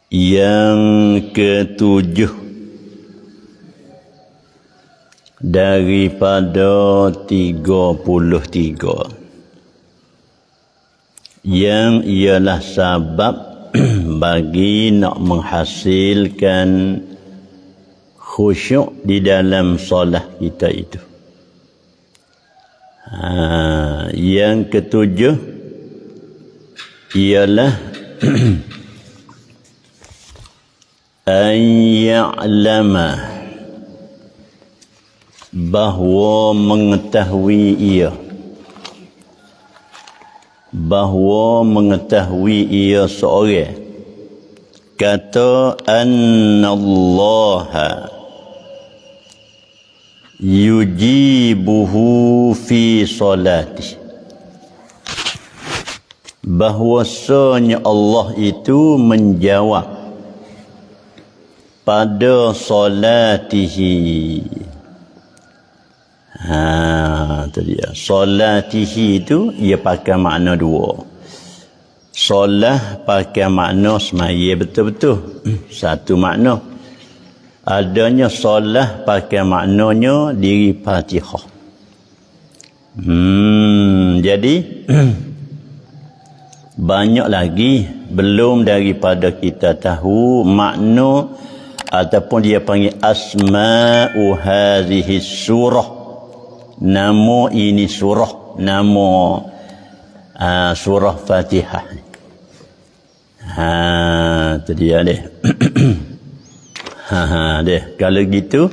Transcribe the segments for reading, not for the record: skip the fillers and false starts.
Yang ketujuh daripada 33, yang ialah sebab bagi nak menghasilkan khusyuk di dalam solat kita itu. Yang ketujuh ialah an ya'lama, bahawa mengetahui ia, seorang kata annallaha yujibuhu fi salati, bahwasanya Allah itu menjawab pada solatihi. Itu dia. Solatihi itu ia pakai makna dua. Solah pakai makna semaya betul-betul. Satu makna. Adanya solah pakai maknanya diri Fatihah. Jadi banyak lagi belum daripada kita tahu makna ataupun dia panggil asma'u hadhihi surah, nama ini surah, nama surah Fatihah. Itu dia deh. Deh, kalau gitu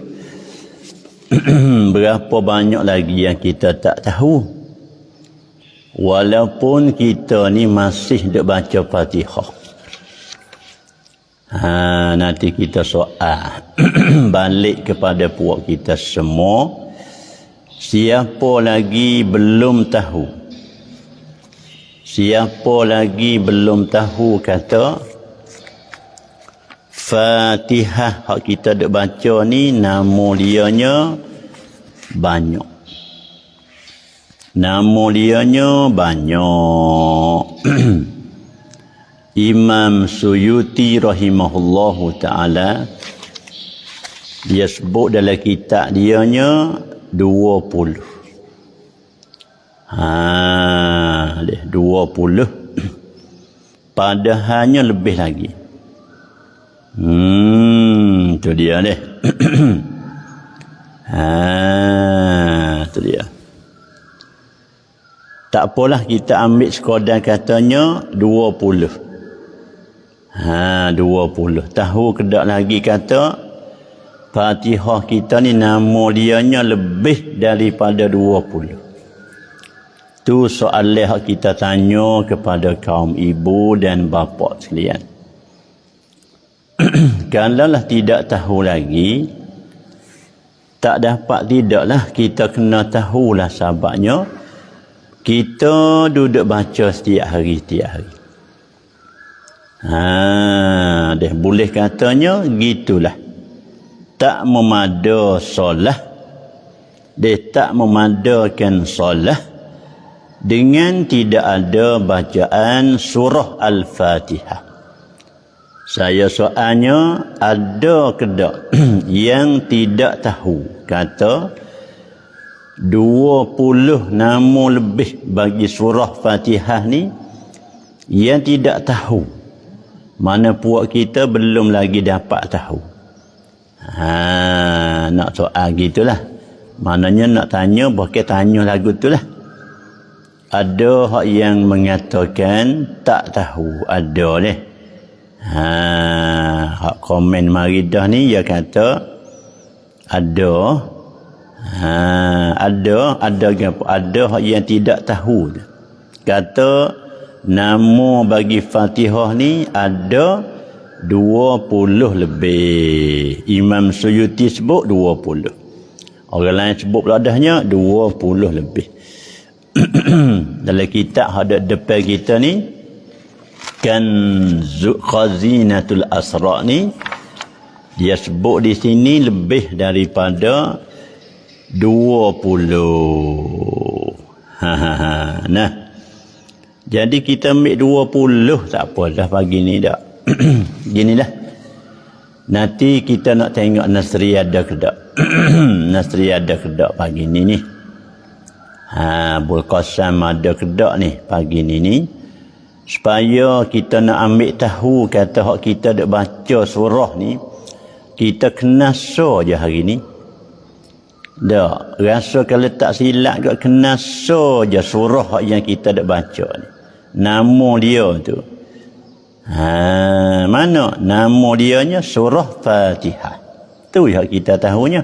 berapa banyak lagi yang kita tak tahu, walaupun kita ni masih duk baca Fatihah. Nanti kita soal balik kepada puak kita semua, siapa lagi belum tahu, kata Fatihah hak kita duk baca ni nama dianya banyak. Imam Suyuti rahimahullahu ta'ala dia sebut dalam kitab dianya 20. 20. Padahalnya lebih lagi. Itu dia deh. Itu dia. Tak apalah kita ambil sekadar katanya 20. 20. Tahu kedak lagi kata Fatihah kita ni nama dianya lebih daripada 20. Tu soalan yang kita tanya kepada kaum ibu dan bapa sekalian. Kalaulah tidak tahu lagi, tak dapat tidaklah kita kena tahulah sebabnya kita duduk baca setiap hari. Boleh katanya gitulah. Tak memada solat, dia tak memadakan solat dengan tidak ada bacaan surah Al-Fatihah. Saya soalnya ada kedak yang tidak tahu kata 20 nama lebih bagi surah Fatihah ni yang tidak tahu. Mana puak kita belum lagi dapat tahu. Nak soal gitulah. Maknanya nak tanya, boleh tanya lagu tu lah. Ada hak yang mengatakan tak tahu, ada deh. Hak komen Maridah ni dia kata ada hak yang tidak tahu. Kata nama bagi Fatihah ni ada 20 lebih. Imam Suyuti sebut 20. Orang lain sebut beladahnya 20 lebih. Dalam kitab ada depan kita ni kan Khazinatul Asra ni dia sebut di sini lebih daripada 20. Nah, jadi kita ambil 20 tak apa dah pagi ni dak. Ginilah. Nanti kita nak tengok Nasri ada ke tak. Nasri ada ke tak pagi ni. Abul Qasim ada ke tak ni pagi ni. Supaya kita nak ambil tahu kata hak kita dak baca surah ni, kita kena so je hari ni. Dak rasa kalau tak silap kat kena so je surah yang kita dak baca ni. Nama dia tu. Mana nama dianya? Surah Fatihah. Tu yang kita tahunya.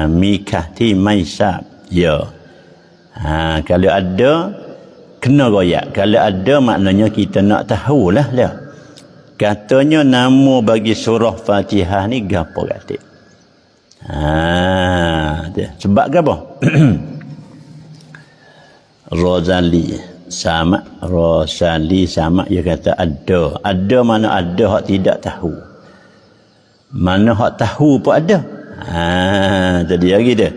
Mikati Maisab. Ya. Kalau ada kena royak. Kalau ada maknanya kita nak tahulah lah. Katanya nama bagi surah Fatihah ni gapo kata? Sebab apa? Rozali sama dia kata ada mana ada hak tidak tahu, mana hak tahu pun ada. Tadi lagi dia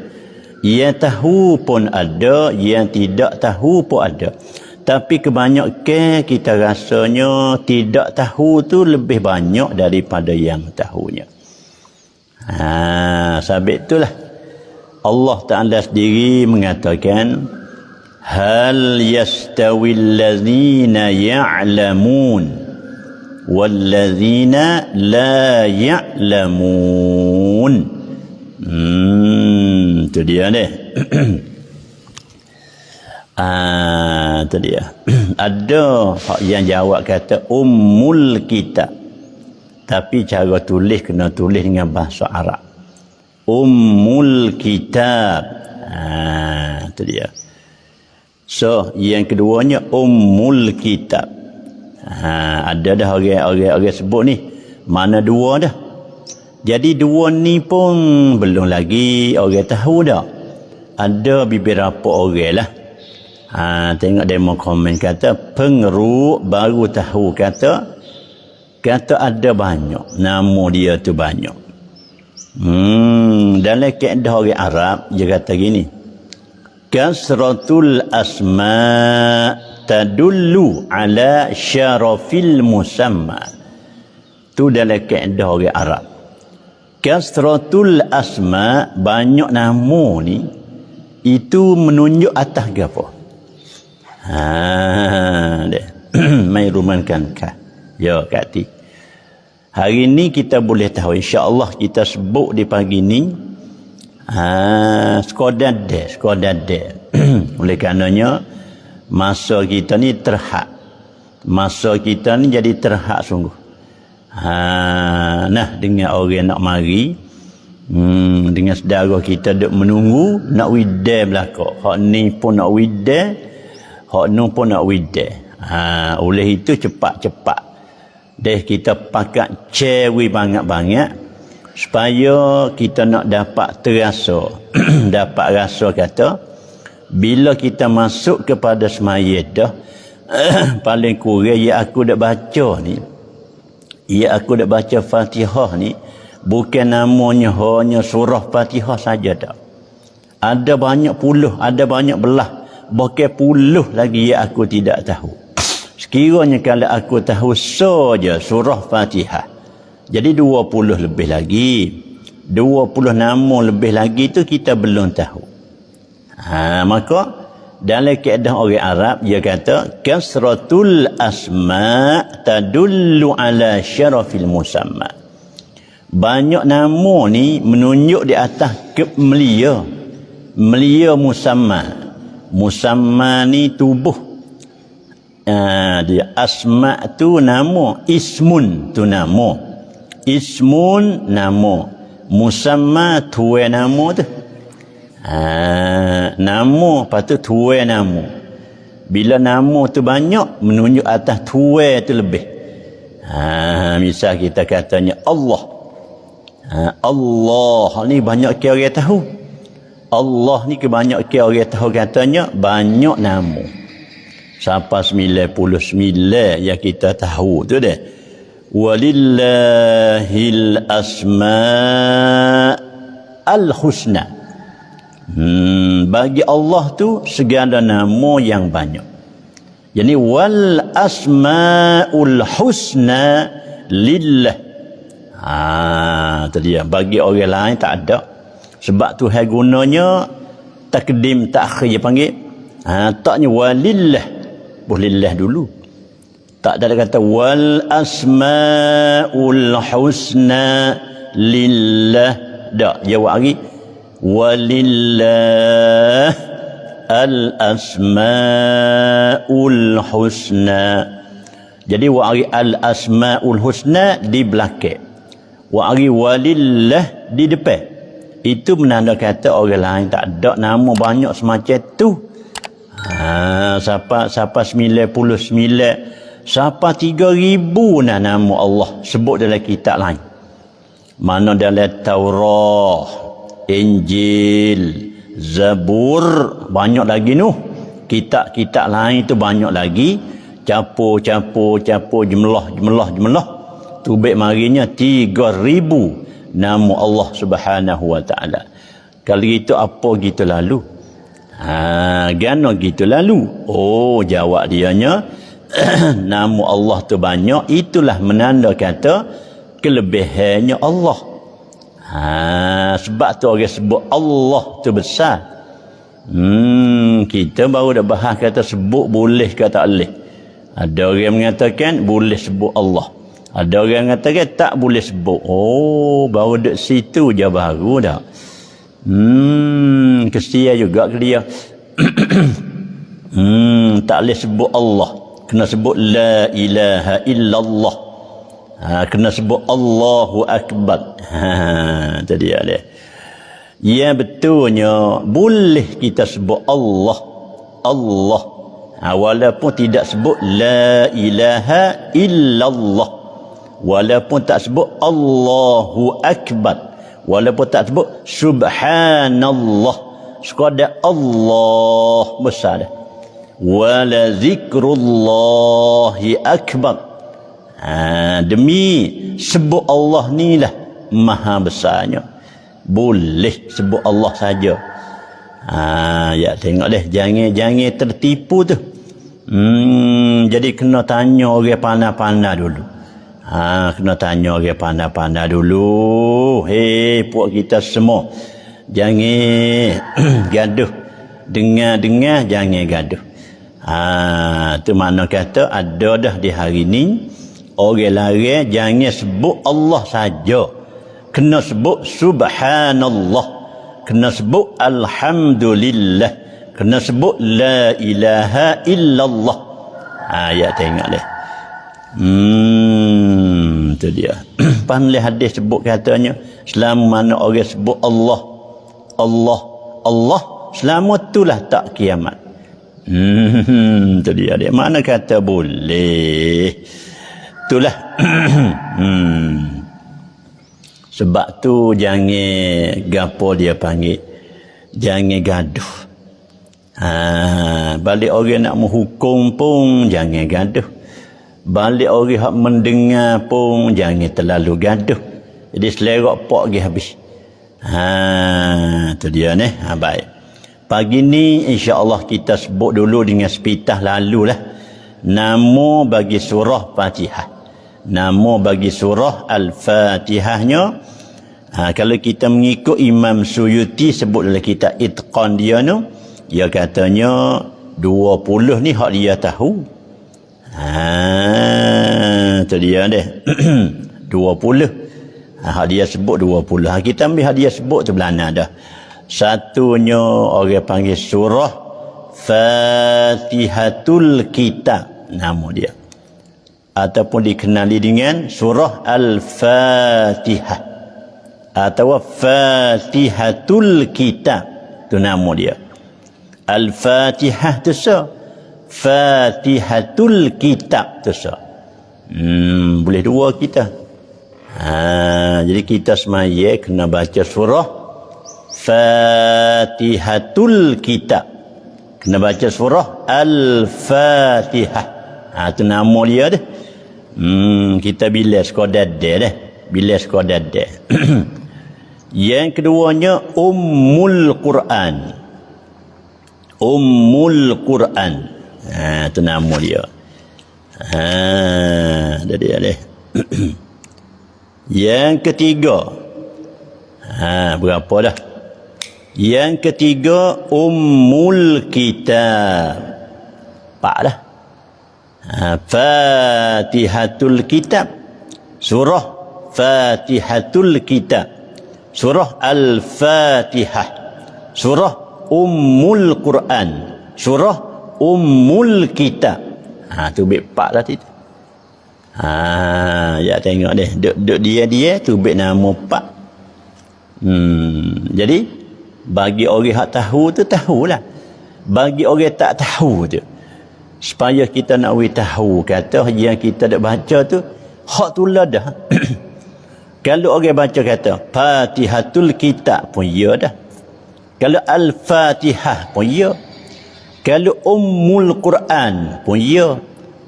yang tahu pun ada, yang tidak tahu pun ada, tapi kebanyakan kita rasanya tidak tahu tu lebih banyak daripada yang tahunya. Sebab itulah Allah Ta'ala sendiri mengatakan hal yastawil ladzina ya'lamun wal ladzina la ya'lamun. Itu dia deh. Itu dia. Ada hak yang jawab kata ummul kitab, tapi cara tulis kena tulis dengan bahasa Arab. Ummul kitab. Itu dia. So, yang keduanya ummul kitab. Ada dah orang sebut ni. Mana dua dah. Jadi dua ni pun belum lagi orang tahu dah. Ada beberapa orang lah. Tengok demo komen kata pengeruk baru tahu kata ada banyak. Nama dia tu banyak. Dalam kaedah orang Arab dia kata gini. Kasratul asma tadullu ala syarafil musamma. Tu dalam kaedah orang Arab. Kasratul asma, banyak nama ni, itu menunjuk atas apa? Mai rumankan kah? Ya, kati. Hari ni kita boleh tahu, insya-Allah kita sebut di pagi ni sekadar dia. Oleh karenanya masa kita ni terhad. Masa kita ni jadi terhad sungguh. Nah, dengan orang nak mari, dengan saudara kita duk menunggu nak widai belaka. Hak ni pun nak widai, hak nu pun nak widai. Oleh itu cepat-cepat deh kita pakat cewi banyak-banyak supaya kita nak dapat terasa dapat rasa kata bila kita masuk kepada semayat dah paling kurang ya aku dah baca ni, ya aku dah baca Fatihah ni, bukan namanya hanya surah Fatihah saja tak. Ada banyak puluh, ada banyak belah, bahkan puluh lagi ya aku tidak tahu. Sekiranya kalau aku tahu saja surah Fatihah, jadi 20 lebih lagi, 20 nama lebih lagi tu kita belum tahu. Maka dalam kaedah orang Arab dia kata kasratul asma tadullu ala syarafil musamma. Banyak nama ni menunjuk di atas kemelia musamma. Musamma ni tubuh. Dia asma tu nama, ismun tu nama. Ismun nama, musamma tuai nama tu. Nama patut tuai nama. Bila nama tu banyak menunjuk atas tuai tu lebih. Misal kita katanya Allah. Allah ni banyak ke orang tahu. Allah ni kebanyakan orang tahu katanya banyak nama. Sampai 99 yang kita tahu tu deh. Walillahil asma'al husna. Bagi Allah tu segala nama yang banyak. Jadi wal asmaul husna lillah. Tu dia. Bagi orang lain tak ada. Sebab Tuhan gunanya takdim takhir panggil. Taknya walillah. Boleh dulu. Tak ada kata wal asmaul husna lillah. Tak. Jawab lagi. Walillah al asmaul husna. Jadi wa'ari al asmaul husna di belakang. Wa'ari walillah di depan. Itu menanda kata orang lain tak ada nama banyak semacam tu. Siapa 99, siapa 3000 nama Allah sebut dalam kitab lain. Mana dalam Taurat, Injil, Zabur, banyak lagi noh. Kitab-kitab lain tu banyak lagi. Campur, jumlah. Tubik marinya 3000 nama Allah Subhanahu wa taala. Kalau gitu apa gitu lalu? Gano gitu lalu? Oh, jawab dianya nama Allah tu banyak, itulah menanda kata kelebihannya Allah. Sebab tu orang sebut Allah tu besar. Kita baru dah bahas kata sebut boleh ke tak boleh. Ada orang mengatakan boleh sebut Allah. Ada orang mengatakan tak boleh sebut. Oh, baru dek situ je baru dah. Kesian juga ke dia. Tak boleh sebut Allah. Kena sebut la ilaha illallah. Kena sebut Allahu Akbar. Itu dia. Ya betulnya boleh kita sebut Allah. Walaupun tidak sebut la ilaha illallah. Walaupun tak sebut Allahu Akbar. Walaupun tak sebut subhanallah. Sekadar Allah besar dah. Wala zikrullahi akbar. Demi sebut Allah ni lah maha besarnya. Boleh sebut Allah saja. Ya tengok deh, jangan tertipu tu. Jadi kena tanya orang pandai-pandai dulu. Kena tanya orang pandai-pandai dulu. Puak kita semua, jangan gaduh. Dengar jangan gaduh. Tu makna kata ada dah di hari ni orang larang jangan sebut Allah saja. Kena sebut subhanallah. Kena sebut alhamdulillah. Kena sebut la ilaha illallah. Ya tengok deh. Itu dia. Pandai hadis sebut katanya, selama mana orang sebut Allah, selama itulah tak kiamat. Itu dia. Mana kata boleh. Itulah. Sebab tu jangan gapo dia panggil. Jangan gaduh. Balik orang nak menghukum pun jangan gaduh. Balik orang hak mendengar pun jangan terlalu gaduh. Jadi selerak pak pergi habis. Tu dia ni. Baik. Pagi ni insya-Allah kita sebut dulu dengan sepitah lalulah nama bagi surah Fatihah. Nama bagi surah Al-Fatihahnya. Kalau kita mengikut Imam Suyuti sebut dalam kitab Itqan dia tu, dia katanya 20 ni hak dia tahu. Tu dia deh. 20. Hak dia sebut 20. Kita ambil hak dia sebut tu belana dah. Satunya orang panggil surah Fatihatul Kitab, nama dia. Ataupun dikenali dengan surah Al-Fatihah atau Fatihatul Kitab, tu nama dia. Al-Fatihah tu so, Fatihatul Kitab tu so. Boleh dua kita. Jadi kita semaya kena baca surah Fatihatul Kitab. Kena baca surah Al-Fatihah. Tu nama dia dah. Kita bilas sekadar deh. Bilas sekadar deh. Yang keduanya Ummul Quran. Ummul Quran. Tu nama dia. Jadi ada. Yang ketiga. Berapa dah? Yang ketiga Ummul Kitab. 4 dah. Fatihatul Kitab. Surah Fatihatul Kitab. Surah Al-Fatihah. Surah Ummul Quran. Surah Ummul Kitab. Tu bait 4 dah tu. Ya tengok deh. Duk dia tu bait nama 4. Jadi bagi orang hak tahu tu tahulah. Bagi orang tak tahu tu, supaya kita nak tahu kata yang kita dak baca tu hak tu lah dah. Kalau orang baca kata Fatihatul Kitab pun ya dah. Kalau Al-Fatihah pun ya. Kalau Ummul Quran pun ya.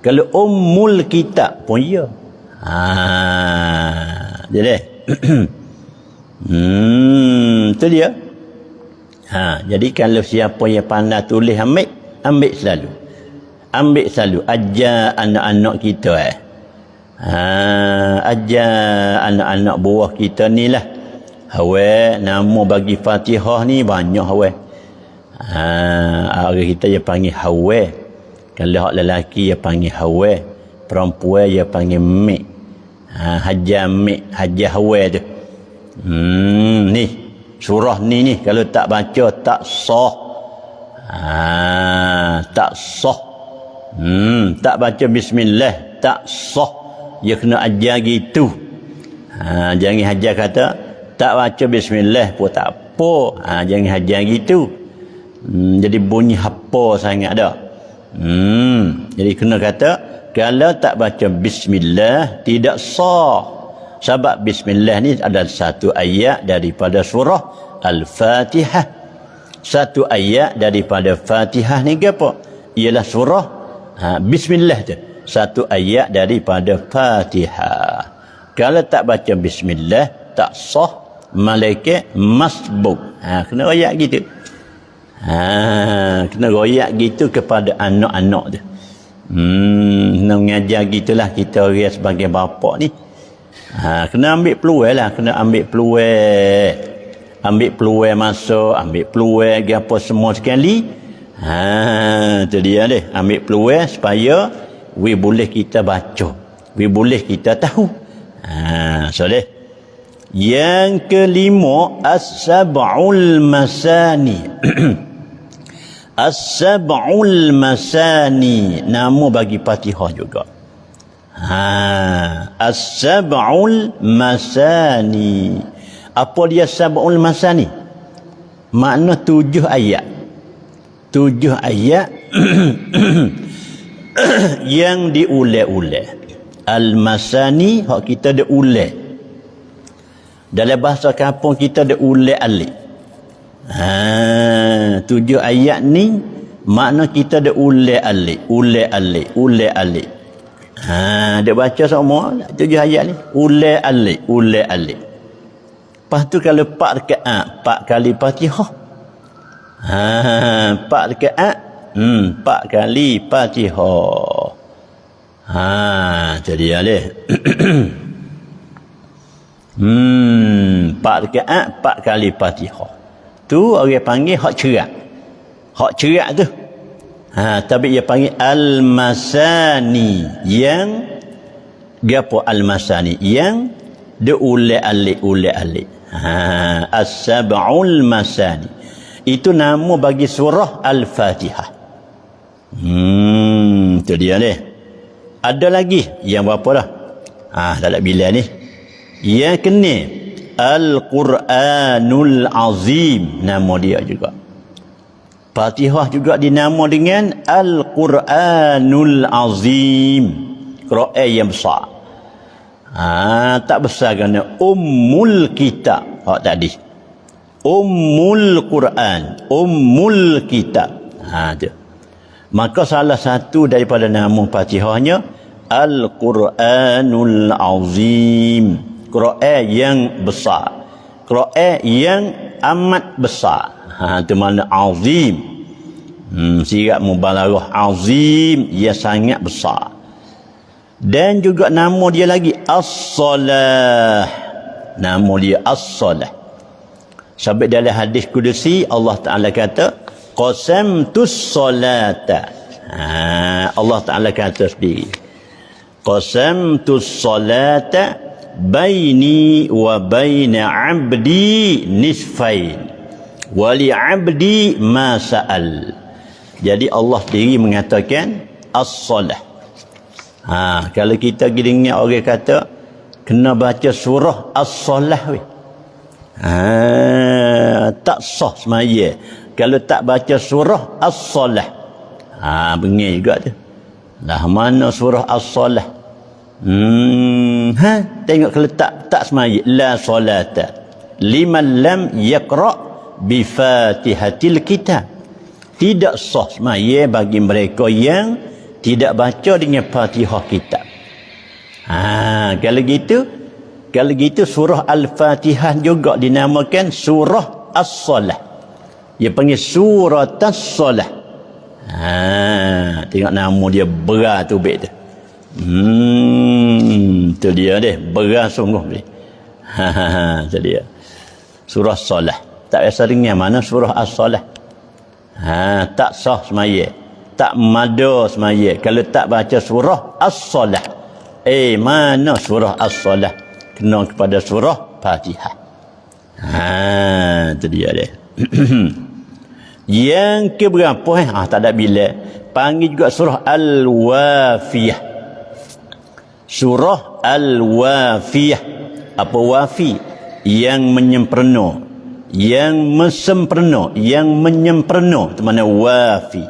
Kalau Ummul Kitab pun ya. Jadi tu dia. Jadi kalau siapa yang pandai tulis ambil selalu. Ambil selalu. Ajar anak-anak kita ajar anak-anak buah kita ni lah. Hawa nama bagi Fatihah ni banyak hawa. Orang kita dia panggil hawa. Kalau hak lelaki dia panggil hawa. Perempuan dia panggil mek. Hajar mek, hajar hawa tu. Ni surah ni kalau tak baca tak sah. Tak sah. Tak baca bismillah tak sah. Dia kena ajar gitu. Jangan hajar kata tak baca bismillah pun tak apa. Jangan hajar gitu. Jadi bunyi hapa sangat dah. Jadi kena kata kalau tak baca bismillah tidak sah. Sebab bismillah ni adalah satu ayat daripada surah Al-Fatihah. Satu ayat daripada Fatihah ni apa? Ialah surah bismillah tu. Satu ayat daripada Fatihah. Kalau tak baca bismillah tak sah, malaikat masbuk. Kena royak gitu. Kena royak gitu kepada anak-anak tu. Kena mengajar gitulah kita orang sebagai bapa ni. Kena ambil peluang lah. Kena ambil peluang. Ambil peluang masuk. Ambil peluang apa semua sekali. Itu dia deh. Ambil peluang supaya boleh kita baca. Boleh kita tahu. So deh. Yang kelima As-Sab'ul Masani. As-Sab'ul Masani. Nama bagi Fatihah juga. As-Sab'ul Masani. Apa dia Sab'ul Masani? Makna 7 ayat. 7 ayat yang diulang-ulang. Al-Masani hak kita ada ulang. Dalam bahasa kampung kita ada ulang alik. 7 ayat ni makna kita ada ulang alik, ulang alik, ulang alik. Dia baca semua 7 ayat ni ulang alik, ulang alik. Lepas tu kalau 4 rakaat 4 kali Fatihah. 4 rakaat 4 kali Fatihah. Jadi alih. 4 rakaat 4 kali Fatihah. Tu orang panggil hak cerak. Hak cerak tu. Tapi dia panggil Al-Masani. Yang gapo Al-Masani? Yang dia ulai alik, ulai alik. As-Sab'ul Masani. Itu nama bagi surah Al-Fatihah. Itu dia ni. Ada lagi yang berapa dah? Tak ada bila ni. Yang kena Al-Quranul Azim, nama dia juga. Fatihah juga dinama dengan Al-Quranul Azim. Quran yang besar. Tak besar kerana Ummul Kitab. Tadi. Ummul Quran. Ummul Kitab. Tu. Maka salah satu daripada nama Fatihahnya Al-Quranul Azim. Quran yang besar. Quran yang amat besar. Itu makna azim. Sirat mubalaghah azim, ia sangat besar. Dan juga nama dia lagi as-salah. Nama dia as-salah. Sampai dalam hadis kudusi Allah Ta'ala kata qasamtus salata. Allah Ta'ala kata sendiri, qasamtus salata baini wa baina abdi nisfain wa li abdi ma sa'al. Jadi Allah sendiri mengatakan as-salah. Kalau kita dengar orang kata kena baca surah as-salah weh. Tak sah semaya kalau tak baca surah as-salah. Bengih juga tu. Lah mana surah as-salah? Tengok kalau tak semaya, la solata liman lam yaqra bi fatihatil kitab. Tidak sah semaya bagi mereka yang tidak baca dengan Fatihah kitab. Kalau gitu surah Al-Fatihah juga dinamakan surah As-Salah. Dia panggil surah As-Salah. Tengok nama dia berat tu bet tu. Tu dia deh, berat sungguh ni. Tu dia. Surah As-Salah. Tak biasa dengar mana surah As-Salah. Tak sah semaya. Tak mada semaya kalau tak baca surah As-Salah. Mana surah As-Salah? Kena kepada surah Fatihah. Itu dia dia. Yang keberapa tak ada bila. Panggil juga surah Al-Wafiyah. Surah Al-Wafiyah. Apa wafi? Yang menyempurna. Yang mesempurna. Yang menyempurna. Itu mana wafi.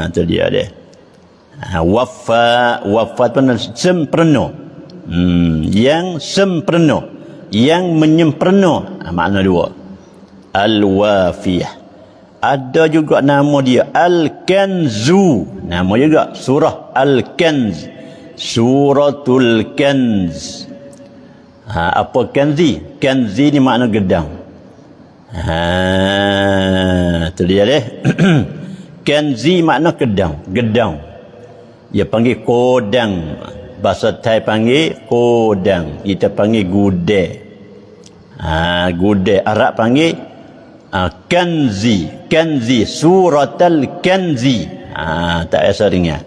Itu dia dia. Wafat pun sempurna. Yang sempurna, yang menyempurna. Makna dua. Al-Wafiyah. Ada juga nama dia Al-Kanzu. Nama juga surah Al-Kanz. Suratul Kanz. Apa kanzi? Kanzi ni makna gedang. Itu dia deh. Kanzi makna gedang. Gedang. Dia panggil kodang. Bahasa Thai panggil kodang. Kita panggil gudai. Gudai. Arab panggil kanzi. Kanzi. Suratul kanzi. Tak biasa dengar.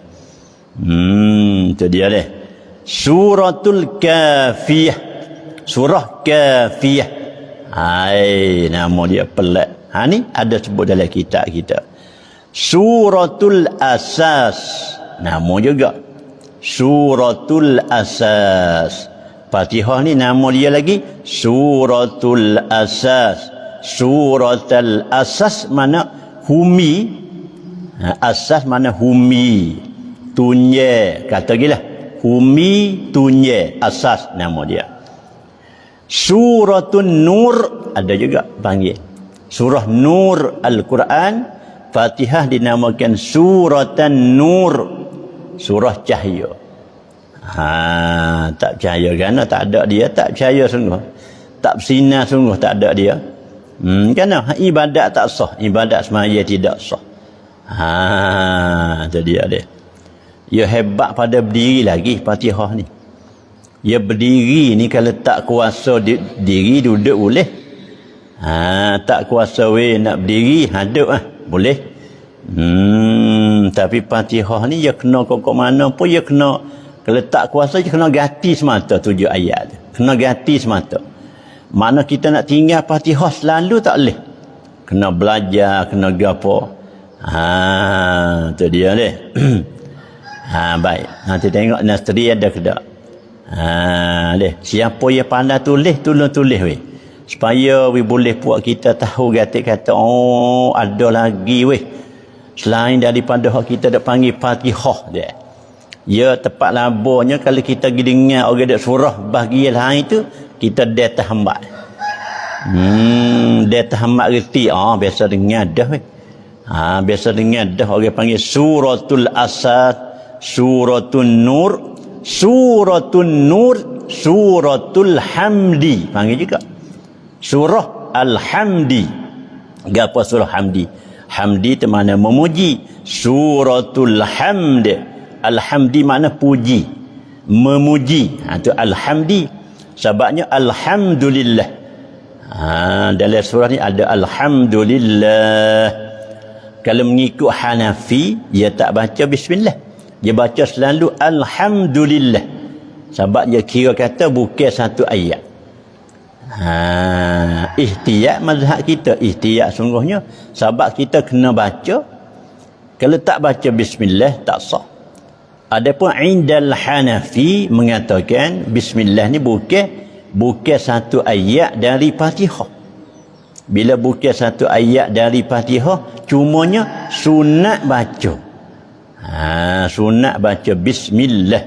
Itu dia deh. Suratul kafiyah. Surah kafiyah. Nama dia pelik. Ni ada sebut dalam kitab kita. Suratul asas. Nama juga Suratul Asas. Fatihah ni nama dia lagi Suratul Asas. Suratul Asas mana humi. Asas mana humi. Tunye. Kata gila. Humi tunye. Asas nama dia. Suratun Nur. Ada juga panggil. Surah Nur Al-Quran. Fatihah dinamakan Suratan Nur. Surah cahaya. Tak percaya kerana tak ada dia, tak percaya sungguh. Tak bersinar sungguh, tak ada dia. Kerana ibadat tak sah, ibadat semaya tidak sah. Itu dia dia. Ia hebat pada berdiri lagi Fatihah ni. Ia berdiri ni kalau tak kuasa diri duduk boleh. Tak kuasa nak berdiri hadap boleh. Tapi Fatihah ni dia kena kok mana pun dia kena, kalau tak kuasa dia kena ganti semata 7 ayat. Kena ganti semata. Mana kita nak tinggal Fatihah selalu tak boleh. Kena belajar, kena gapo. Tu dia deh. Baik. Nanti tengok Nasri ada ke tak. Deh. Siapa yang pandai tulis, tolong tulis weh. Supaya we boleh buat kita tahu gatik kata ada lagi weh. Selain daripada kita dak panggil Fatihah dia. Ya tepat labornya kalau kita pergi dengar orang dak surah bahagian lain tu kita dah terhambat. Dah terhambat reti. Biasa dengar dah weh. Biasa dengar dah orang panggil Suratul Asad, Suratul Nur, Suratul Nur, Suratul Hamdi panggil juga. Surah Al-Hamdi. Gapo surah Hamdi? Hamdi itu makna memuji. Suratul Hamd. Al-Hamdi makna puji, memuji. Itu Al-Hamdi. Sebabnya Alhamdulillah. Dalam surah ni ada Alhamdulillah. Kalau mengikut Hanafi, dia tak baca Bismillah. Dia baca selalu Alhamdulillah. Sebab dia kira kata bukan satu ayat. Ihtiyat mazhab kita. Ihtiyat sungguhnya. Sebab kita kena baca. Kalau tak baca Bismillah, tak sah. Adapun indal Hanafi mengatakan Bismillah ni bukan satu ayat dari Fatihah. Bila bukan satu ayat dari Fatihah, cumanya sunat baca. Sunat baca Bismillah.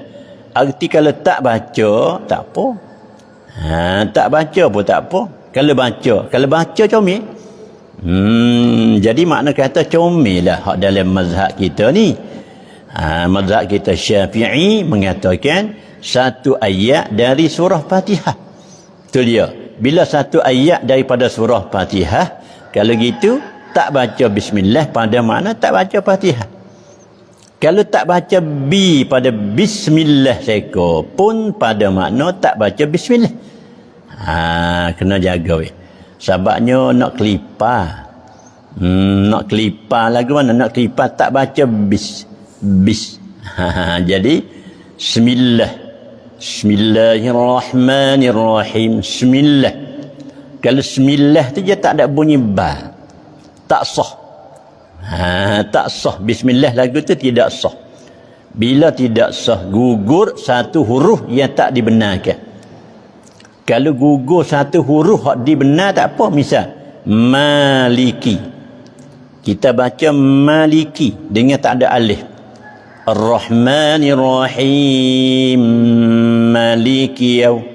Arti kalau tak baca, tak apa. Tak baca pun tak apa. Kalau baca comel. Jadi makna kata comel lah hak dalam mazhab kita ni. Mazhab kita Syafi'i mengatakan satu ayat dari surah Fatihah. Itu dia. Bila satu ayat daripada surah Fatihah, kalau gitu tak baca Bismillah pada makna tak baca Fatihah. Kalau tak baca bi pada Bismillah seko pun pada makna tak baca Bismillah. Kena jaga weh. Sebabnya nak kelipar. Nak kelipar lagu mana? Nak kelipar tak baca bis. Jadi Bismillahirrahmanirrahim. Bismillah. Kalau Bismillah tu dia tak ada bunyi ba. Tak sah. Tak sah. Bismillah lagu tu tidak sah. Bila tidak sah, gugur satu huruf yang tak dibenarkan. Kalau gugur satu huruf yang dibenar tak apa. Misal Maliki. Kita baca Maliki dengan tak ada alif. Ar-Rahmanir-Rahim. Maliki yaum.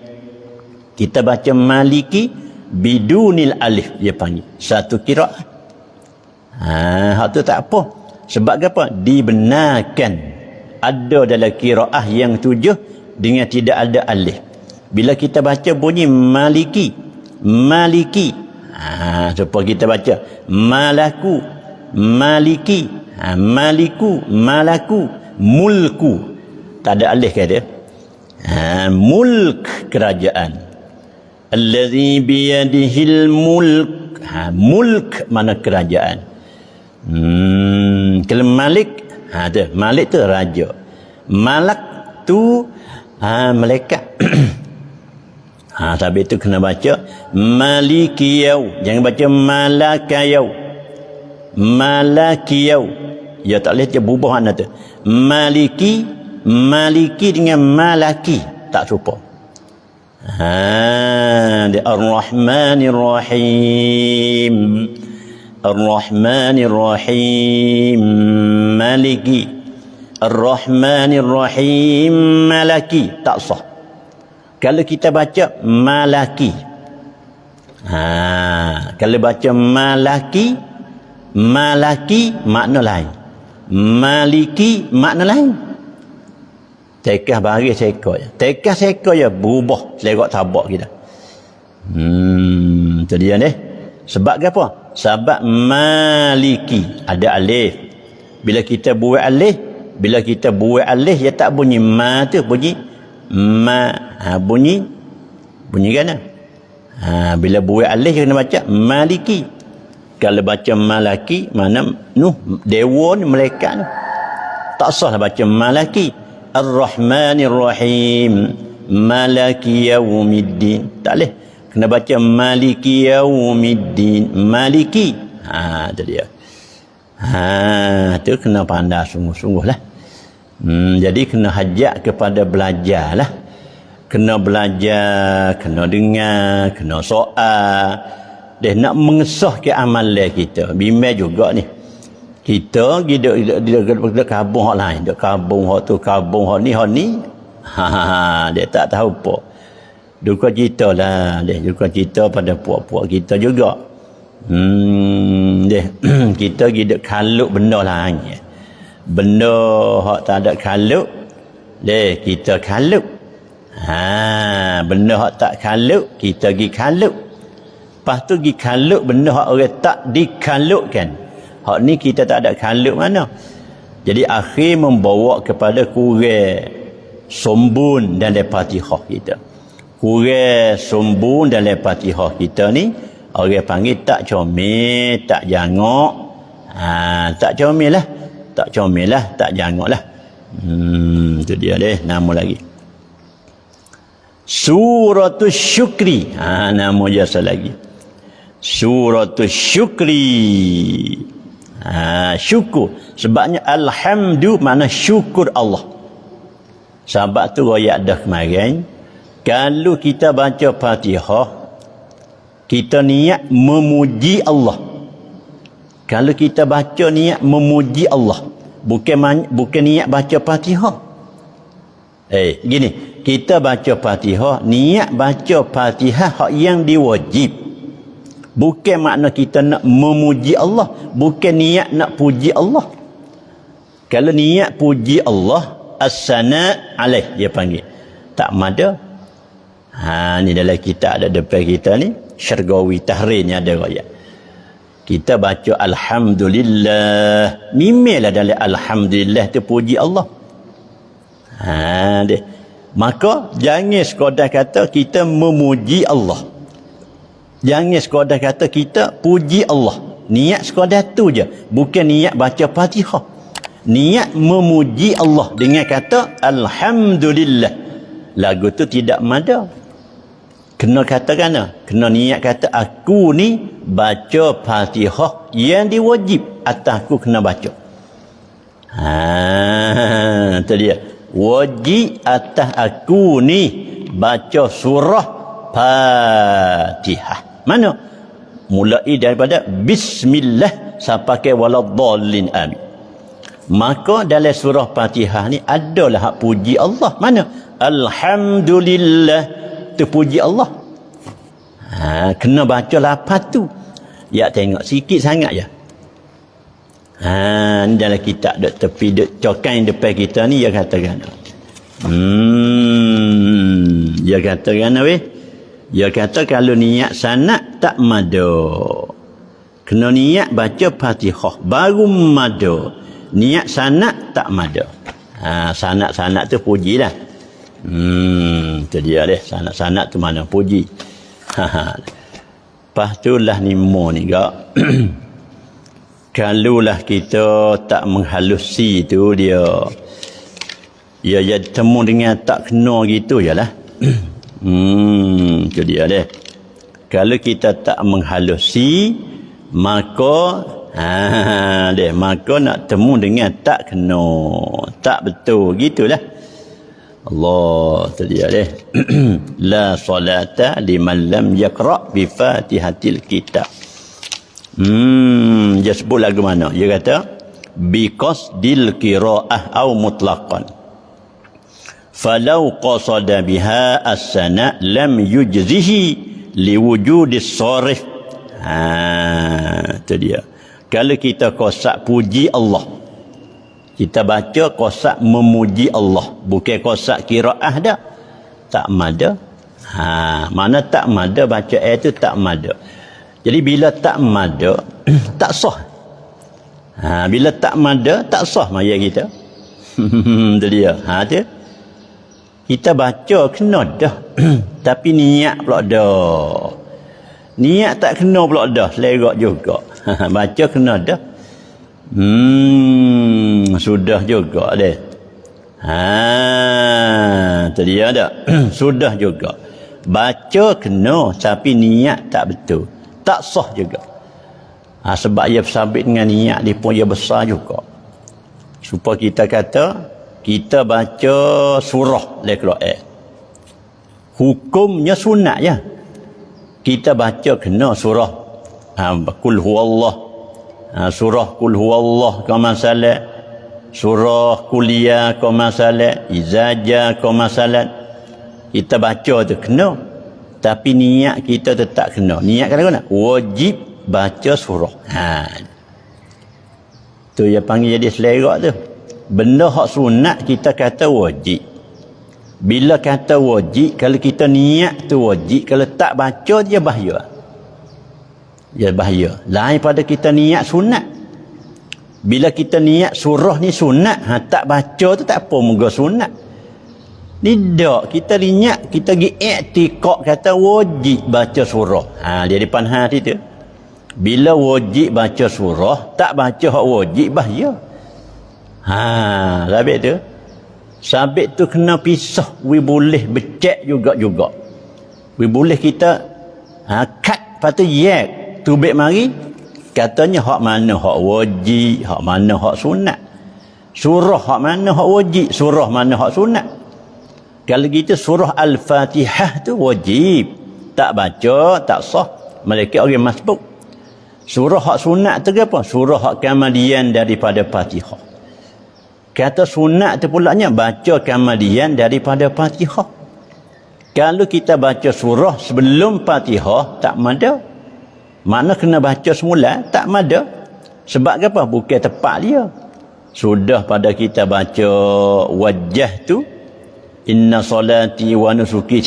Kita baca Maliki bidunil alif, dia panggil satu qiraat. Hak tu tak apa. Sebab apa? Dibenarkan ada dalam qiraah yang 7 dengan tidak ada alif. Bila kita baca bunyi Maliki, Maliki, supaya kita baca Malaku, Maliki, Maliku, Malaku, Mulku. Tak ada alif ke dia? Mulk, kerajaan. Allazi biyadihil mulk. Mulk mana kerajaan. Kalau Malik, Malik tu raja. Malak tu malaikat. Tapi itu kena baca Malikiyau. Jangan baca Malakayau. Malakiyau. Ya tak boleh dia berubah makna tu. Maliki, Maliki dengan Malaki tak serupa. Dia Ar-Rahmanir-Rahim. Ar-Rahmanir-Rahim. Maliki. Ar-Rahmanir-Rahim. Malaki tak sah. Kalau kita baca Malaki. Kalau baca Malaki, Malaki makna lain. Maliki makna lain. Tekah baris seko je. Tekah seko je berubah selegak tabak kita. Itu dia ni. Sebab apa? Sebab Maliki ada alif. Bila kita buat alif, dia tak bunyi ma tu, bunyi ma. Bunyi kan? Bila buat alif kena baca Maliki. Kalau baca Malaki, mana dewa ni, malaikat ni. Tak sah lah baca Malaki. Ar-Rahmanir-Rahim. Malaki yaumiddin. Tak boleh. Kena baca Maliki yaumiddin. Maliki. Itu dia. Itu kena pandai sungguh-sungguh lah. Jadi kena hajat kepada belajar lah. Kena belajar, kena dengar, kena soal. Dia nak mengesah ke amalan kita. Bimbang juga ni. Kita dia kabung hak lain, dia kabung hak tu, kabung hak ni. Dia tak tahu apa. Duka cita lah, dia duka cita pada puak-puak kita juga. Dia kita gidak kalut benda lain. Benda hak tak ada kalut, dia kita kalut. Benda hak tak kalut, kita gi kalut. Lepas tu pergi kalut benda hak orang tak dikalutkan. Hak ni kita tak ada kalut mana. Jadi akhir membawa kepada kurang sombong dalam Fatihah kita. Kurang sombong dalam Fatihah kita ni orang panggil tak comel, tak jangok. Tak comel lah. Tak comel lah, tak jangok lah. Tu dia deh, nama lagi. Suratul Syukri. Nama jasa lagi. Suratul Syukri. Syukur. Sebabnya alhamdu makna syukur Allah. Sebab tu royak dah kemarin. Kalau kita baca Fatihah, kita niat memuji Allah. Kalau kita baca niat memuji Allah, bukan niat baca Fatihah. Gini, kita baca Fatihah, niat baca Fatihah hak yang diwajib. Bukan makna kita nak memuji Allah, bukan niat nak puji Allah. Kalau niat puji Allah, as-sana alaih dia panggil. Tak mada. Ni dalam kitab ada depan kita ni, Syargawi Tahrir ni ada ayat. Kita baca alhamdulillah. Mimilah dalam alhamdulillah tu puji Allah. Deh. Maka jangan sekadar kata kita memuji Allah. Jangan sekadar kata kita puji Allah. Niat sekadar tu je. Bukan niat baca Fatihah. Niat memuji Allah dengan kata alhamdulillah. Lagu tu tidak mada. Kena katakan, kena niat kata aku ni baca Fatihah yang diwajib atas aku kena baca. Itu dia. Wajib atas aku ni baca surah Fatihah. Mana? Mulai daripada bismillah sampai ke waladhdallin amin. Maka dalam surah Fatihah ni adalah hak puji Allah. Mana? Alhamdulillah. Tu puji Allah. Kena baca lapan tu. Ya tengok sikit sangat je. Ni dalam kitab duk tepi duk cokain depan kita ni dia katakan. Dia katakan weh. Dia kata kalau niat sanad tak mada. Kena niat baca Fatihah baru mada. Niat sanad tak mada. Sanad-sanad tu pujilah. Itu dia deh. Sanad-sanad tu mana puji. Lepas tu lah ni mo ni kak. Kalulah kita tak menghalusi tu dia jadi temu dengan tak kena gitu je lah. Itu dia deh. Kalau kita tak menghalusi, maka maka nak temu dengan tak kena, tak betul gitulah. Allah tu dia deh. La salata liman lam yaqra bi Fatihatil kitab. Dia sebut lagu mana? Dia kata bi qasdil qiraah au mutlaqan. Falau qasada biha as-sana lam yujzihi liwujudis sarif. Itu dia. Kalau kita kosak puji Allah, kita baca kosak memuji Allah, bukan kosak qiraah dah. Tak mada. Mana tak mada baca itu tak mada. Jadi bila tak mada tak sah. Bila tak mada tak sah maya kita. Itu dia. Tu. Kita baca kena dah. Tapi niat pula dah. Niat tak kena pula dah. Selerak juga. Baca kena dah. Sudah juga deh. Tu dia dah. Sudah juga. Baca kena tapi niat tak betul. Tak sah juga. Sebab ia bersabit dengan niat dia pun ia besar juga. Supaya kita kata kita baca surah Al-Quran. Hukumnya sunat je. Kita baca kena surah Qul huwallah. Surah Qul huwallah kama salat. Surah Kuliah kama salat. Izaja kama salat. Kita baca tu kena. Tapi niat kita tetap kena. Niat kata wajib baca surah. Tu yang panggil jadi selerak tu. Benda hak sunat kita kata wajib. Bila kata wajib, kalau kita niat tu wajib, kalau tak baca dia bahaya. Ya bahaya. Lain pada kita niat sunat. Bila kita niat surah ni sunat, tak baca tu tak apa moga sunat. Ni dak, kita niat, kita gi i'tikad kata wajib baca surah. Dia di panha situ. Bila wajib baca surah, tak baca hak wajib bahaya. Sabit tu. Sabit tu kena pisah. We boleh becek juga. We boleh kita kat lepas tu tubik mari. Katanya hak mana hak wajib, hak mana hak sunat. Surah hak mana hak wajib, surah mana hak sunat. Kalau gitu surah Al-Fatihah tu wajib. Tak baca, tak sah. Mereka orang masbuk. Surah hak sunat tu apa? Surah hak kamalian daripada Fatihah. Kata sunat tu pulaknya baca kamalian daripada Fatihah. Kalau kita baca surah sebelum Fatihah, tak mada. Mana kena baca semula, tak mada. Sebab apa? Bukan tepat dia. Sudah pada kita baca wajah tu, inna salati wa nusuki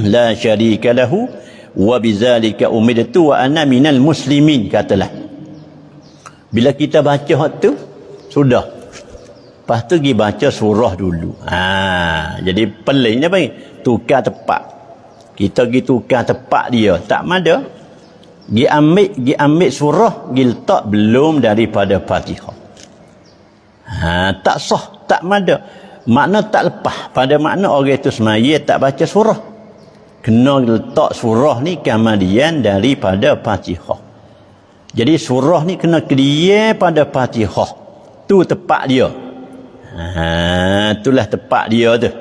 la syarika lahu wa bizalika umirtu wa ana minal muslimin, katalah. Bila kita baca hak tu, sudah. Lepas tu pergi baca surah dulu. Jadi pelik ni apa ni? Tukar tepat. Kita pergi tukar tepat dia. Tak ada. Pergi ambil surah, pergi letak belum daripada Fatihah. Tak sah, tak ada. Makna tak lepas. Pada makna orang itu semaya tak baca surah. Kena letak surah ni kamalian daripada Fatihah. Jadi surah ni kena kedia pada Fatihah. Tu tepat dia. Itulah tepat dia tu.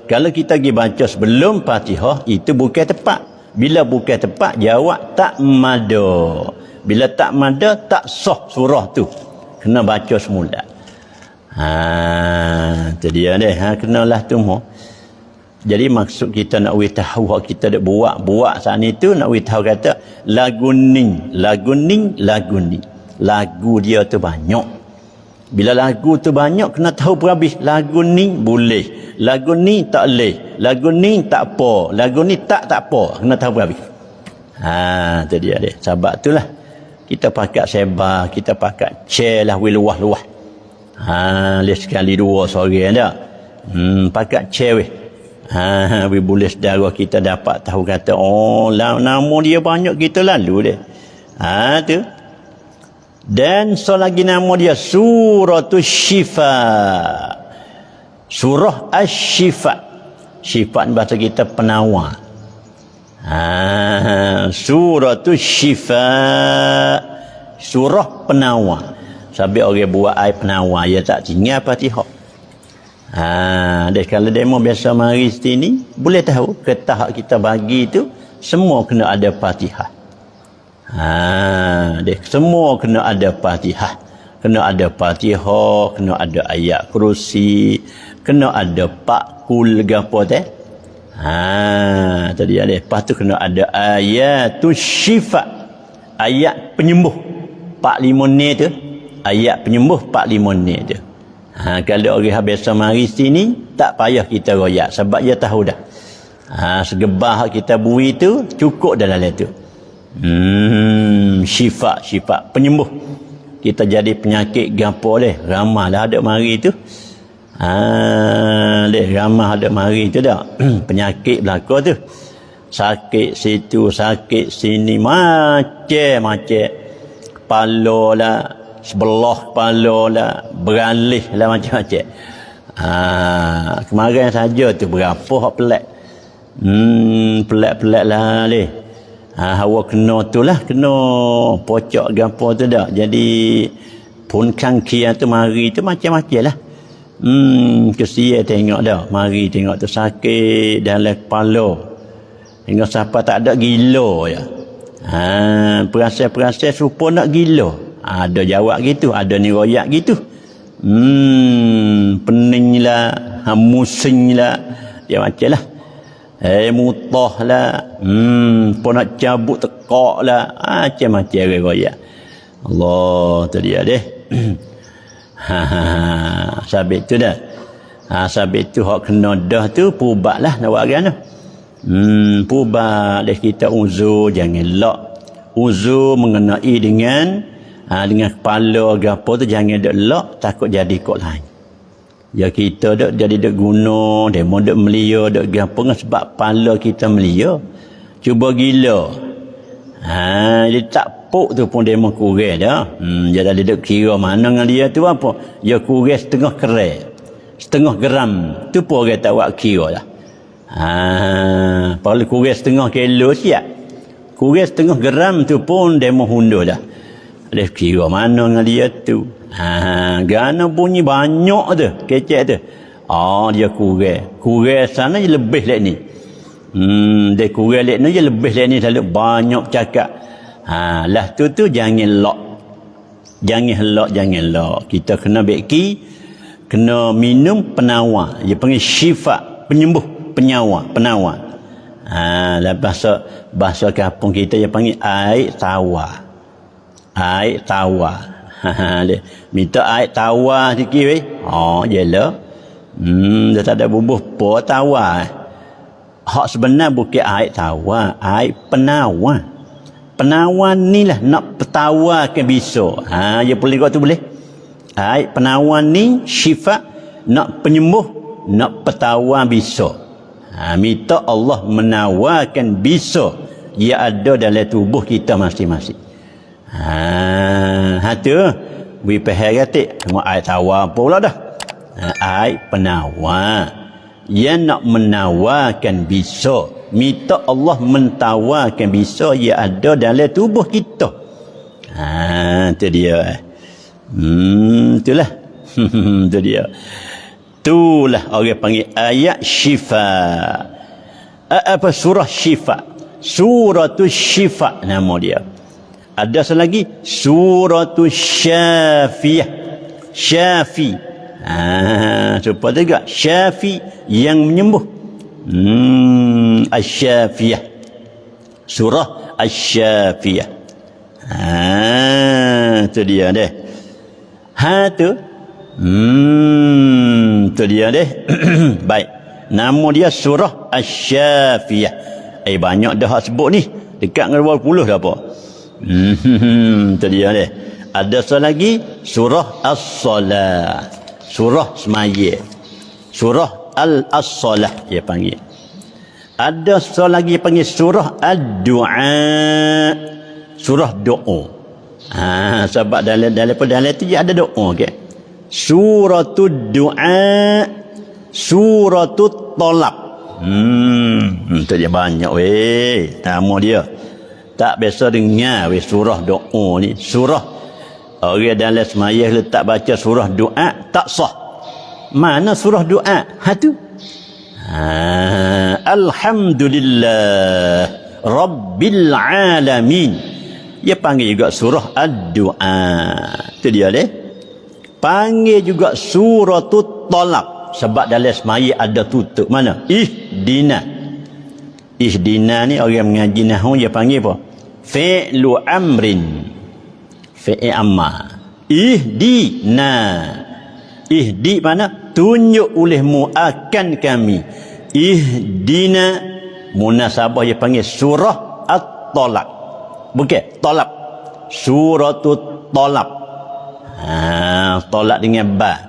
Kalau kita pergi baca sebelum Fatihah, itu bukan tepat. Bila bukan tepat, jawab tak mada. Bila tak mada, tak sah surah tu. Kena baca semula. Itu dia deh. Kenalah tu mo. Jadi maksud kita nak tahu hak kita dak buat saat ni tu, nak tahu kata lagu ni. Lagu dia tu banyak. Bila lagu tu banyak, kena tahu berhabis. Lagu ni boleh, lagu ni tak boleh, lagu ni tak apa, lagu ni tak apa. Kena tahu berhabis. Itu dia dia. Sebab itulah kita pakai sebar, kita pakai chair lah, luah-luah. Lihat sekali dua seorang dah. Pakai chair weh. Boleh saudara kita dapat tahu kata, nama dia banyak kita lalu dia. Tu. Dan selagi nama dia Suratul Syifa. Surah Asy-Syifa. Syifa ni bahasa kita penawar. Suratul Syifa. Surah penawar. Sampai orang buat air penawar, dia tak tinggal Fatihah. Kalau demo biasa mari sini, boleh tahu ketah kita bagi tu semua kena ada Fatihah. Semua kena ada Fatihah. Kena ada Fatihah, kena ada ayat kursi, kena ada pakul gapo teh. Tadi ada. Lepas tu kena ada ayatus syifa. Ayat penyembuh. 45 ni tu. Ayat penyembuh 45 ni tu. Kalau orang biasa mari sini, tak payah kita royak sebab dia tahu dah. Segebah kita bui tu cukup dalam tu. Syifa penyembuh. Kita jadi penyakit gapo leh, ramahlah ada mari tu. Ramah ada mari tu dah. Penyakit belaka tu. Sakit situ, sakit sini, macam-macam. Kepala lah, sebelah kepala lah, beralih lah macam-macam. Kemarin saja tu berapa hak pelak. Pelak-pelak lah leh. Hawa kena tu lah, kena pocok gapo tu dah. Jadi pun kangkian tu mari tu macam-macam lah. Kesia tengok dah, mari tengok tu sakit dalam kepala. Tengok siapa tak ada gila ya. Perasaan-perasaan serupa nak gila. Ada jawab gitu, ada ni royak gitu. Pening lah, musing lah, dia macam lah. Mutah lah, pun nak cabut tekak lah, macam-macam royak. Allah tu dia deh. Sabit tu dah. Sabit tu hak kena dah tu pubat lah nak buat kan tu. Pubat deh kita uzur, jangan lak uzur mengenai dengan kepala gapo tu jangan dok lock, takut jadi kok lain. Ya kita dok jadi dok guna, demo dok melia dok gapo kan sebab kepala kita melia. Cuba gila. Dia tak puk tu pun demo kurang dah. Dia dah dok kira mana dengan dia tu apa? Ya kurang setengah kerai. Setengah gram. Tu pun orang tak buat kira dah. Kalau kurang setengah kilo siap. Kurang setengah gram tu pun demo hundur dah. Dia kira mana dengan dia tu. Gana bunyi banyak tu. Kecek tu. Dia kurang. Kurang sana je lebih lek ni. Dia kurang lek ni je lebih lek ni. Selalu banyak cakap. Lah tu jangan lock. Jangan lock. Kita kena beki. Kena minum penawar. Dia panggil syifa. Penyembuh. Penawar. Lah bahasa kampung kita dia panggil air tawar. Air tawar. Minta air tawar sikit weh. Jelah. Dia tak ada bubuh apa tawar. Hak sebenar bukan air tawar, air penawar. Penawar ni lah nak petawarkan bisa. Dia boleh kau tu boleh. Air penawar ni syifa, nak penyembuh, nak petawar bisa. Minta Allah menawarkan bisa dia ada dalam tubuh kita masing-masing. Tu we pahal katik mau air tawar pula dah. Air penawar yang nak menawarkan bisa, minta Allah mentawarkan bisa dia ada dalam tubuh kita. Tu dia. Itulah. Tu dia. Itulah orang panggil ayat syifa. Apa surah syifa? Suratul syifa nama dia. Ada satu lagi suratul syafiyah. Syafi. Supaya juga syafi yang menyembuh. Asy-syafiyah. Surah asy-syafiyah. Itu dia deh. Tu. Itu dia deh. Baik. Nama dia surah asy-syafiyah. Banyak dah sebut ni. Dekat dengan 20 dah apa. Itu dia deh. Ada satu lagi surah as-salah. Surah semaya. Surah al-as-salah dia panggil. Ada satu lagi panggil surah ad-du'a. Surah doa. Sebab dalam tu dia ada doa ke. Suratul du'a, suratul talab. Tu dia banyak weh. Nama dia. Tak biasa dengar weh surah doa ni. Surah orang dalam semaya letak baca surah doa tak sah. Mana surah doa? Tu. Alhamdulillah Rabbil alamin. Dia panggil juga surah ad-du'a. Tu dia deh. Panggil juga suratul talab. Sebab dalam semaya ada tutup. Mana? Ihdina. Ihdina ni orang mengaji nahwu dia panggil apa? Fi'lu amrin. Fi'il amma. Ihdina. Ihdi mana? Tunjuk olehmu akan kami. Ihdina. Munasabah dia panggil surah at-talab. Bukan talab. Suratul talab. Talab dengan ba.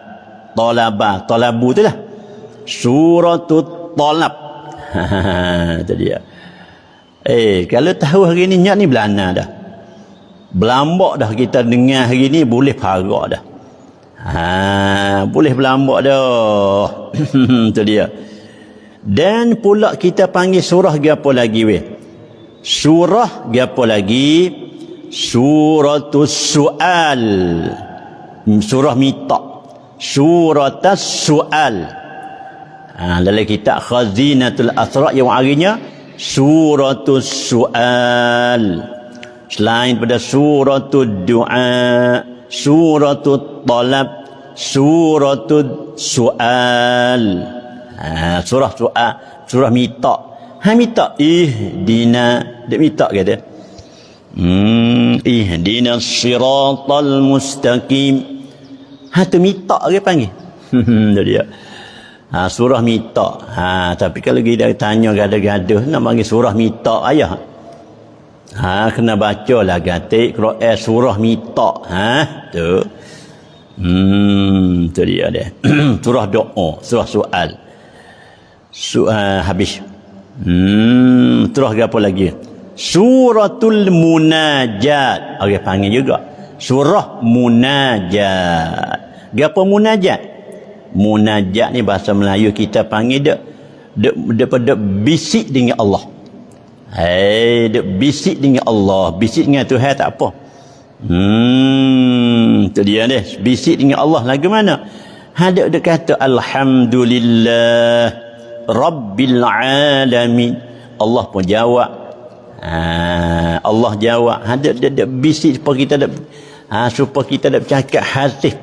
Talaba, talabu tu lah. Suratul talab. Itu dia. Kalau tahu hari ni nyak ni belana dah. Belambak dah kita dengar hari ni boleh parak dah. Boleh belambak dah. Itu dia. Dan pula kita panggil surah apa lagi weh? Surah apa lagi? Suratul su'al. Surah mita. Suratul su'al. Dalam kitab Khazinatul Asrar yang harinya suratul su'al. Selain pada suratul du'a, suratul talab, suratul su'al. Surah su'al, surah mita. Mita ihdina, dia mita kata. Ihdinas siratal mustaqim. Tu mita dia panggil. Itu dia. Surah mita. Tapi kalau kita tanya gaduh-gaduh nak panggil surah mita ayah. Kena baca lah gatik Quran surah mitak. Tu. Tu dia dia. Surah doa, surah soal. Habis. Terus apa lagi? Suratul Munajat. Orang panggil juga surah Munajat. Gapo munajat? Munajat ni bahasa Melayu kita panggil dek bisik dengan Allah. Dek bisik dengan Allah, bisik dengan Tuhan tak apa. Tu dia ni, bisik dengan Allah lagu mana? Dek kata alhamdulillah Rabbil alamin. Allah pun jawab. Allah jawab. Dek bisik supaya kita dak cakap hati.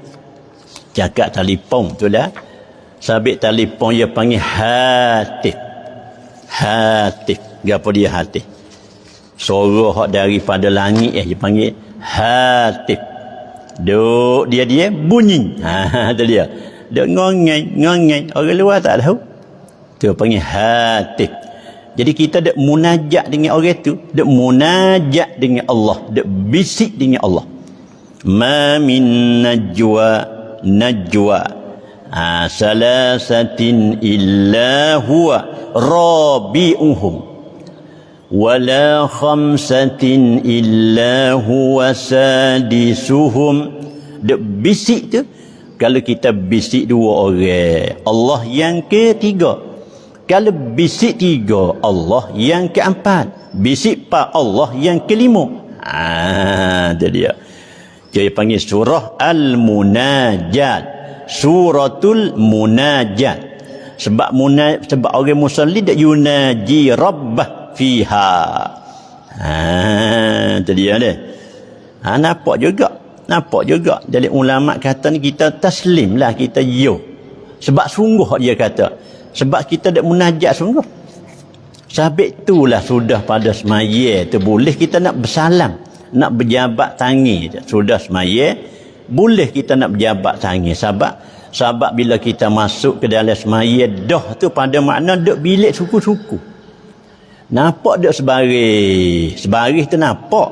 Cakap telefon tu lah. Sabit telefon dia panggil hati. Hati. Gapo dia hati? Suara hak daripada langit dia panggil hati. Duk dia bunyi. Tu dia. Duk ngongeng. Orang luar tak tahu. Tu panggil hati. Jadi kita dak munajat dengan orang tu, dak munajat dengan Allah, dak bisik dengan Allah. Ma min najwa salasatin illa huwa rabi'uhum wala khamsatin illa huwa sadisuhum. Dek bisik tu, kalau kita bisik dua orang, Allah yang ketiga. Kalau bisik tiga, Allah yang keempat. Bisik empat, Allah yang kelima. Itu dia. Dia panggil surah Al-Munajat. Suratul Munajat. Sebab orang musalli dak yunaji rabbah fiha. Itu dia dia. Nampak juga. Jadi ulama kata ni kita taslim lah, kita yo. Sebab sungguh dia kata. Sebab kita dak munajat sungguh. Sabit itulah sudah pada semaya tu boleh kita nak bersalam. Nak berjabat tangan sudah semaya, boleh kita nak berjabat tangan. Sebab bila kita masuk ke dalam semaya dah tu pada makna duk bilik suku-suku. Nampak duk sebaris tu nampak.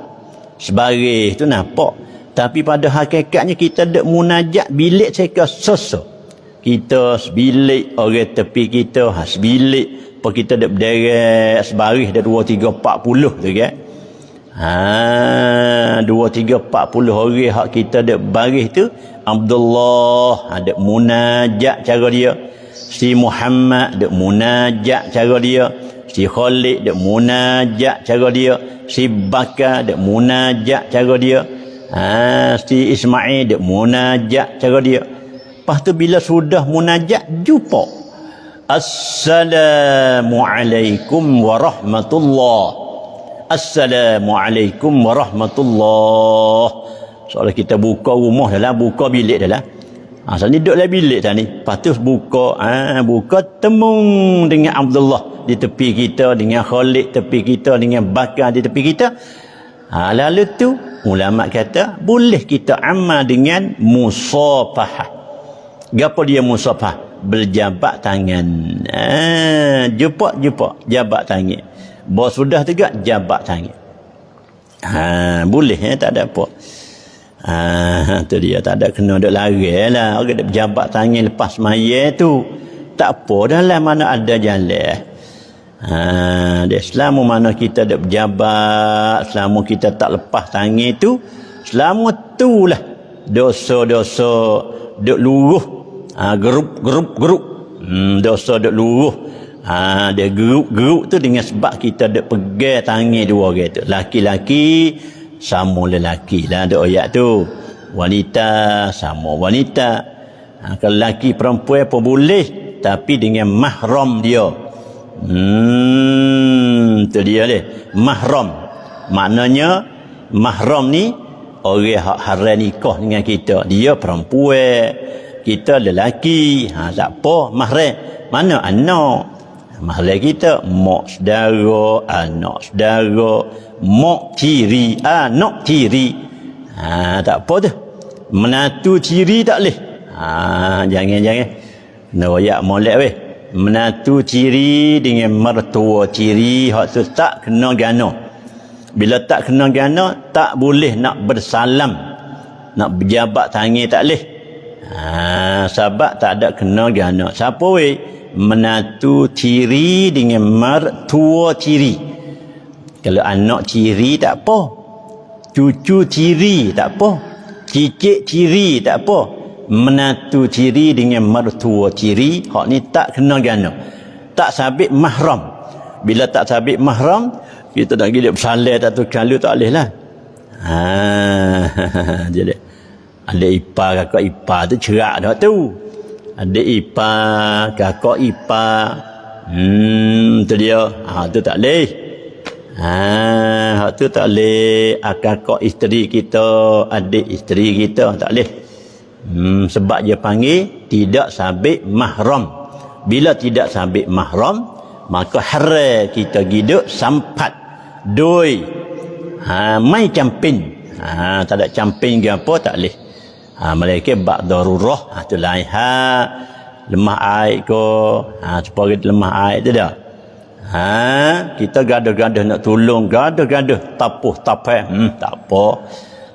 Sebaris tu nampak. Tapi pada hakikatnya kita duk munajat bilik seka sosok. Kita sebilik, orang tepi kita sebilik. Apa kita duk berderet sebaris dah 2, 3, 40 tu kan. 2, 3, 40 orang hak kita dek baris tu. Abdullah ada munajat cara dia. Si Muhammad dek munajat cara dia. Si Khalid dek munajat cara dia. Si Bakar dek munajat cara dia. Si Ismail dek munajat cara dia. Lepas tu bila sudah munajat jumpa. Assalamualaikum warahmatullahi. Assalamualaikum warahmatullahi. Soalnya kita buka rumah dah lah, buka bilik dah lah. Asal ni duduk dalam bilik dah ni. Lepas tu buka temung dengan Abdullah di tepi kita, dengan Khalid tepi kita, dengan Bakar di tepi kita. Lalu tu ulama kata boleh kita amal dengan musafahah. Gapo dia musafah? Berjabat tangan. Jumpa jabat tangan. Bahawa sudah juga jabat tangan. Boleh tak ada apa. Tu dia, tak ada kena duk lari lah. Orang duk jabat tangan lepas maya tu. Tak apa dah lah, mana ada jalan. Dia selama mana kita duk berjabat, selama kita tak lepas tangan tu, selama tu lah dosa-dosa duk luruh. Gerup. Dosa duk luruh. Dia geruk tu dengan sebab kita duk pegang tangan dua orang tu. Laki-laki sama lelaki lah ada ayat tu. Wanita sama wanita. Kalau lelaki perempuan pun boleh, tapi dengan mahram dia. Tu dia dia. Mahram. Maknanya mahram ni orang hak haram nikah dengan kita. Dia perempuan, kita lelaki. Tak apa mahram. Mana anak? Mahal kita mak saudara, anak saudara, mak ciri, anak ciri. Tak apa tu. Menatu ciri tak boleh. Jangan. Kena royak molek weh. Menatu ciri dengan mertua ciri, hak tu tak kena gano. Bila tak kena gana, tak boleh nak bersalam, nak berjabat tangan tak boleh. Sebab tak ada kena gana. Siapa weh? Menatu ciri dengan mertua ciri. Kalau anak ciri tak apa, cucu ciri tak apa, cicit ciri tak apa, menatu ciri dengan mertua ciri, hak ni tak kena gana, tak sabit mahram. Bila tak sabit mahram, kita nak pergi bersalai tak tu kalau tak boleh lah. Jadi adik ipar kakak ipar tu cerak dah tu. Adik ipar kakak ipar, tu dia. Tu tak boleh. Hak tu tak boleh. Kakak isteri kita, adik isteri kita tak boleh. Sebab dia panggil tidak sabit mahram. Bila tidak sabit mahram, maka haram kita hidup sampat doi. Mai camping. Tak ada camping ke apa tak boleh. Mereka bak darurah, tu lain lemah air ke, supaya lemah air tu dah. Kita gaduh-gaduh nak tolong, gaduh-gaduh tapuh tapai, tak apa.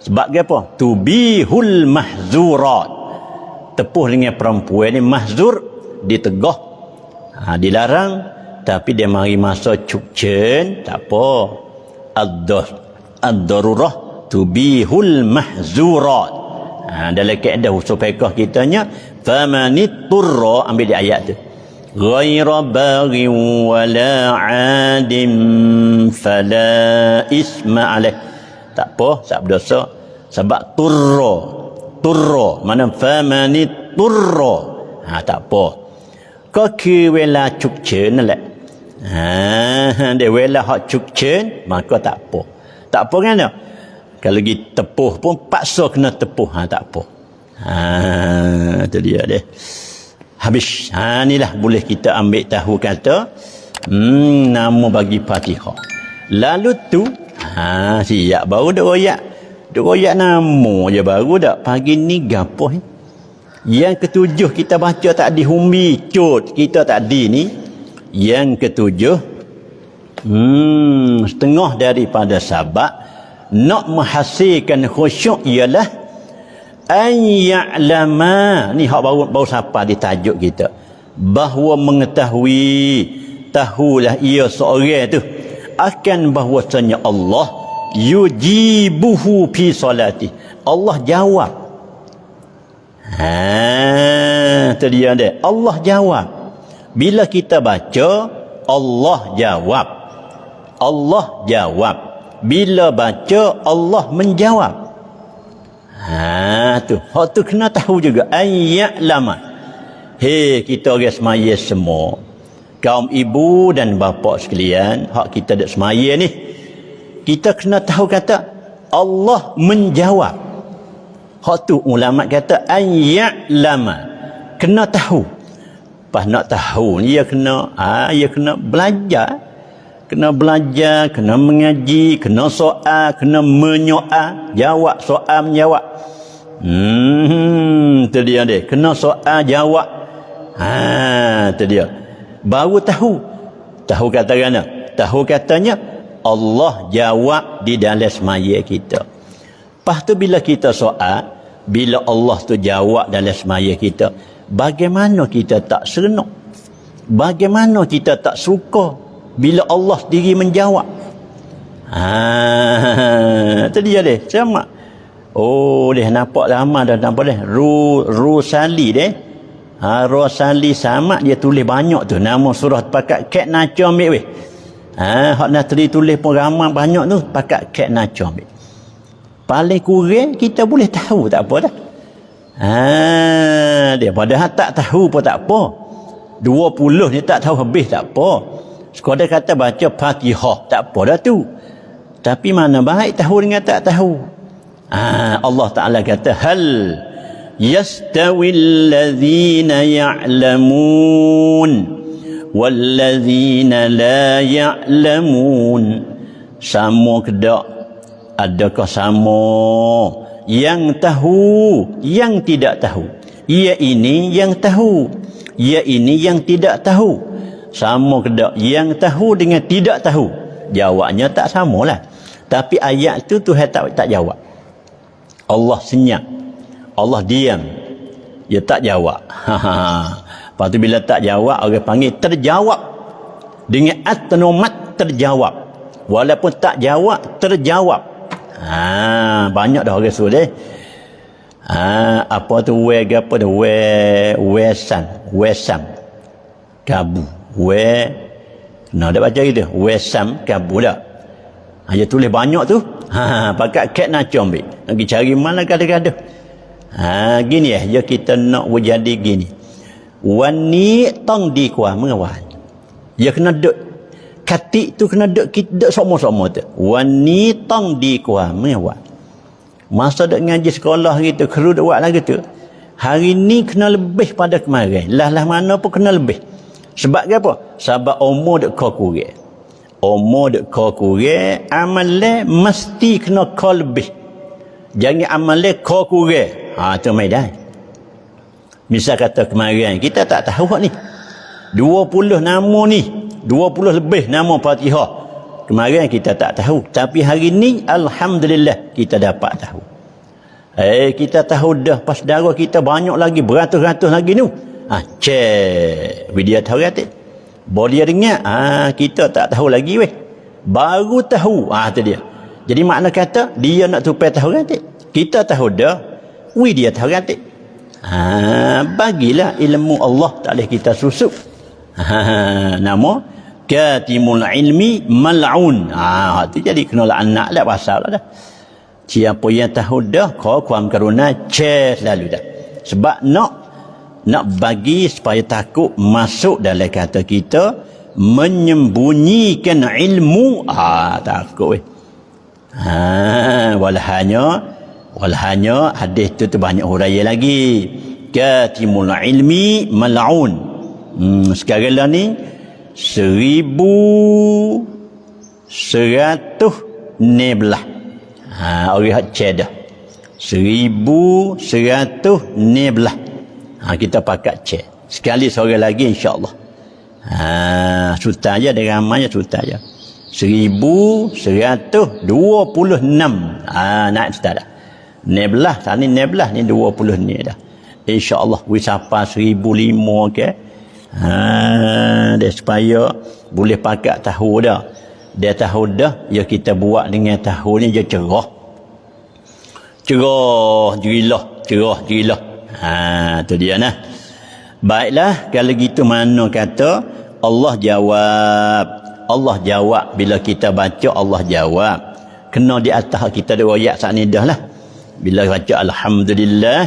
Sebab apa? Tubihul mahzurat. Tepuh dengan perempuan ni mahzur, ditegah, dilarang, tapi dia mari masa cukcen, tak apa. Ad-darurah tubihul mahzurat. Dalam kaedah usul fiqh kitanya, famanitturra, ambil di ayat tu, ghaira baghin wala 'adim fala isma alaih. Tak apa, tak berdosa. Sebab turra mana famanitturra, tak apa. Kau wela cukcen lah. Dia wela hak cukcen, maka tak apa. Tak apa kan? Kalau pergi tepuh pun paksa kena tepuh, tak apa. Itu dia deh. Habis. Inilah boleh kita ambil tahu kata nama bagi Fatihah. Lalu tu siap baru dak royak nama je baru dak. Pagi ni gapo ni? Yang ketujuh kita baca tak di humbi cut kita tak di ni. Yang ketujuh setengah daripada sabab nak menghasilkan khusyuk ialah an ya'lama, ni hak baru siapa di tajuk kita, bahawa mengetahui, tahulah ia seorang tu akan bahwasanya Allah yujibuhu fi salati, Allah jawab. Tu dia dia, Allah jawab. Bila kita baca, Allah jawab. Allah jawab. Bila baca, Allah menjawab. Tu. Hak tu kena tahu juga. Ayya'lama. Hei, kita orang semaya semua. Kaum ibu dan bapa sekalian, hak kita dak semaya ni, kita kena tahu kata Allah menjawab. Hak tu ulama kata ayya'lama. Kena tahu. Pas nak tahu ni dia kena belajar. Kena belajar, kena mengaji, kena soal, kena menyoal, jawab soal menjawab. Tu dia dia. Kena soal jawab. Tu dia. Baru tahu. Tahu kata mana? Tahu katanya Allah jawab di dalam semaya kita. Lepas tu bila kita soal, bila Allah tu jawab dalam semaya kita, bagaimana kita tak seronok? Bagaimana kita tak suka bila Allah sendiri menjawab? Itu dia deh. Sama. Oh, dia nampak lama dah nampak deh. Rusali deh. Rusali sama dia tulis banyak tu. Nama surah pakat kat naca ambil weh. Hak natri tulis pun ramai banyak tu pakat kat naca ambil. Paling kurang kita boleh tahu tak apa dah. Dia padahal tak tahu pun tak apa. 20 ni tak tahu habis tak apa. Sekadar kata baca Fatihah, tak apa dah tu. Tapi mana baik tahu dengan tak tahu. Allah Ta'ala kata, hal yastawil ladhina ya'lamun wal-ladhina la ya'lamun. Sama ke tak? Adakah sama yang tahu, yang tidak tahu? Ia ini yang tahu, ia ini yang tidak tahu. Sama ke tak? Yang tahu dengan tidak tahu, jawabnya tak samalah. Tapi ayat tu Tuhan tak jawab. Allah senyap. Allah diam. Dia tak jawab. Lepas tu bila tak jawab, orang panggil terjawab. Dengan automat terjawab. Walaupun tak jawab, terjawab. Banyak dah orang suruh deh. Apa tu apa tu wesam kabu nak ada baca gitu wesam kabu dah. Dia tulis banyak tu. Pakat kat nak ambil nak pergi cari mana kadang-kadang. Gini ya kita nak jadi gini. Wani tong di kuah mengawan. Ya kena duk katik tu kena duk sama-sama tu. Wani tong di kuah mengawan. Masa duk ngaji sekolah gitu, kru duk buat lagi tu. Hari ni kena lebih pada kemarin. Lah mana pun kena lebih. Sebab apa? Sebab umur duk kau kurang. Umur duk kau kurang, amalan mesti kena kau lebih. Jangan amalan kau kurang. Tu medan. Misal kata kemarin, kita tak tahu ni. 20 nama ni. 20 lebih nama Fatihah. Kemarin kita tak tahu. Tapi hari ni, alhamdulillah, kita dapat tahu. Kita tahu dah pas darah kita banyak lagi, beratus-ratus lagi ni. Cek. Dia tahu kata. Boleh dengar. Kita tak tahu lagi weh. Baru tahu. Tu dia. Jadi makna kata, dia nak tupai tahu kata. Kita tahu dah. Dia tahu kata. Bagilah ilmu Allah. Tak boleh kita susuk. Nama katimul ilmi mal'un. Tu jadi kenalah anak lah pasal dah. Siapa yang tahu dah kau kuam karuna cek lalu dah. Sebab nak bagi supaya takut masuk dalam kata kita menyembunyikan ilmu. Takut weh. Walhanya hadis tu banyak huraian lagi. Katimul ilmi mal'un. Sekarang lah ni 1119. Orang hak cedah 1119. Kita pakat cek sekali seorang lagi insya-Allah. Sultan aja dengan ramai sultan aja 1126. Naik dah 19 tadi 19 ni 20 ni dah insya-Allah wisapa 1005 ke. Dia supaya boleh pakat tahu dah. Dia tahu dah, ya kita buat dengan tahu ni je cerah jerilah. Tu dia nah. Baiklah, kalau gitu mana kata Allah jawab bila kita baca Allah jawab. Kena di atas kita ada ayat saat ni dah lah. Bila baca alhamdulillah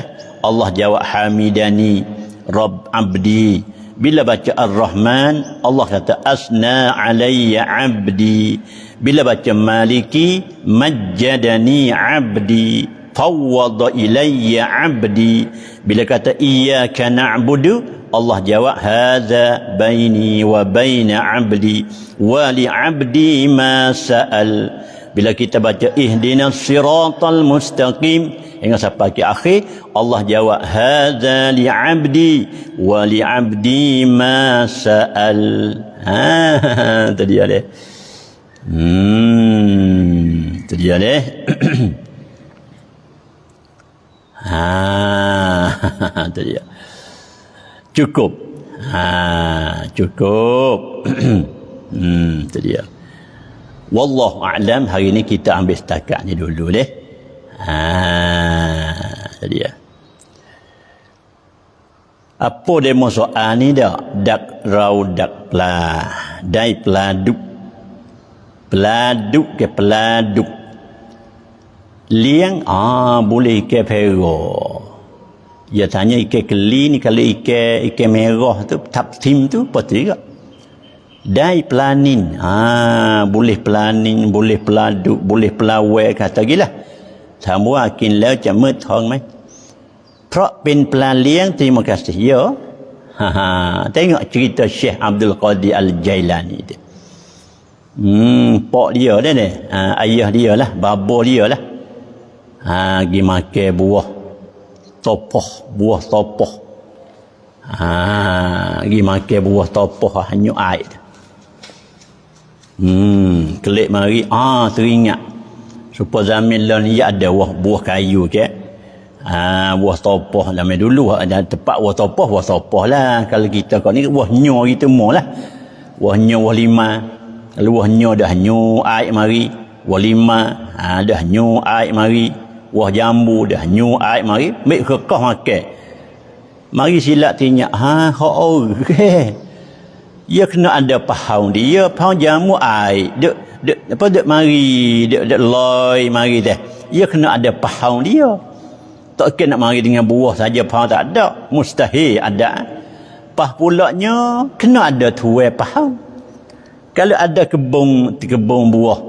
Allah jawab hamidani rabb abdi. Bila baca Ar-Rahman, Allah kata asna alayya abdi. Bila baca Maliki, majjadani abdi. Fawwada ilayya abdi. Bila kata iyyaka na'budu, Allah jawab hadza baini wa baina abdi wa li abdi ma sa'al. Bila kita baca ihdinas siratal mustaqim hingga sampai ke akhir, Allah jawab hadza li 'abdi wa li 'abdi ma sa'al. Tu dia deh. Tu dia deh. Tu dia. Cukup. Cukup. Tu dia. Wallahu a'lam. Hari ni kita ambil setakat ni dulu deh. Jadi ya. Apa demo soal ni dah? Dak rau dak pla. Dai peladuk. Peladuk ke peladuk. Liang boleh ikan pero. Dia tanya ikan keli ni, kalau ikan merah tu taptim tu apa tu juga? Dai pelanin. Boleh pelanin, boleh peladuk, boleh pelawai kata gila. Semua akin lau jamet hong mai. เพราะเป็นปลาเลี้ยง terima kasih. Ya. Tengok cerita Syekh Abdul Qadir Al-Jailani tu. Pak dia dah ni. Ayah dia lah, bapa dia lah. Pergi makan buah topoh. Pergi makan buah topoh hanyut air. Kelik mari teringat supaya zaman lah ni ada buah kayu ke. Buah topoh zaman dulu ada tempat buah topoh lah. Kalau kita kau ni buah nyo gitu mau lah. Buah nyo, buah lima. Kalau buah nyo dah nyo air mari. Buah lima dah nyo air mari. Buah jambu dah nyo air mari. Baik kekah makan. Mari silap tanya, hak orang. Dia kena ada faham dia, faham jamu air. Dek mari, dek loi mari teh. Dia kena ada faham dia. Tak kena nak mari dengan buah saja faham tak ada. Mustahil ada. Pah pulaknya kena ada tuai faham. Kalau ada kebun buah,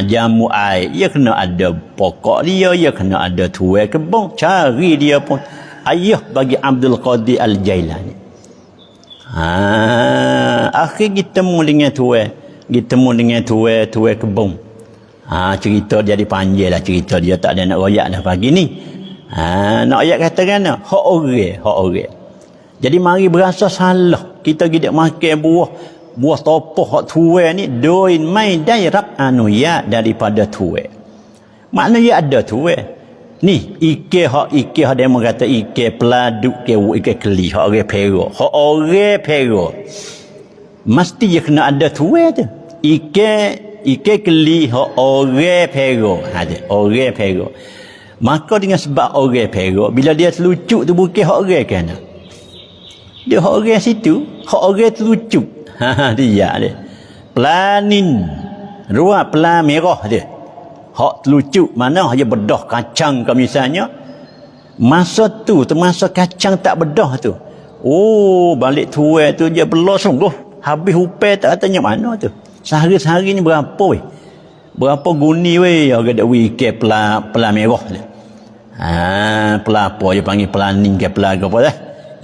jamu air, dia kena ada pokok dia, dia kena ada tuai kebun. Cari dia pun. Ayah bagi Abdul Qadir Al-Jailani. Akhir kita mula dengan tuai. Kita mula dengan tuai kebun. Cerita dia dipanggil lah cerita dia. Tak ada nak royak dah pagi ni. Nak royak katakan hak orang. Jadi mari berasa salah. Kita gidak makan buah topoh hak tuai ni. Doin mai dairab ya daripada tuai. Maknanya ada tuai. Ni ike hak demo kata ike peladuk ke ike keli hak orang pero mesti dia kena ada tuai tu ike keli hak orang pero ada orang pero maka dengan sebab orang pero bila dia telucuk tu bukan hak orang kan dia hak orang situ hak orang telucuk dia pelanin ruang pelan merah dia hak telucuk mana dia bedah kacang ke misalnya masa tu termasuk kacang tak bedah tu balik tuai tu dia belah sungguh habis hupai tak katanya mana tu sehari-sehari ni berapa guni agak ada wike pelan merah dia pelapa dia panggil pelaning ke pelaga apa dah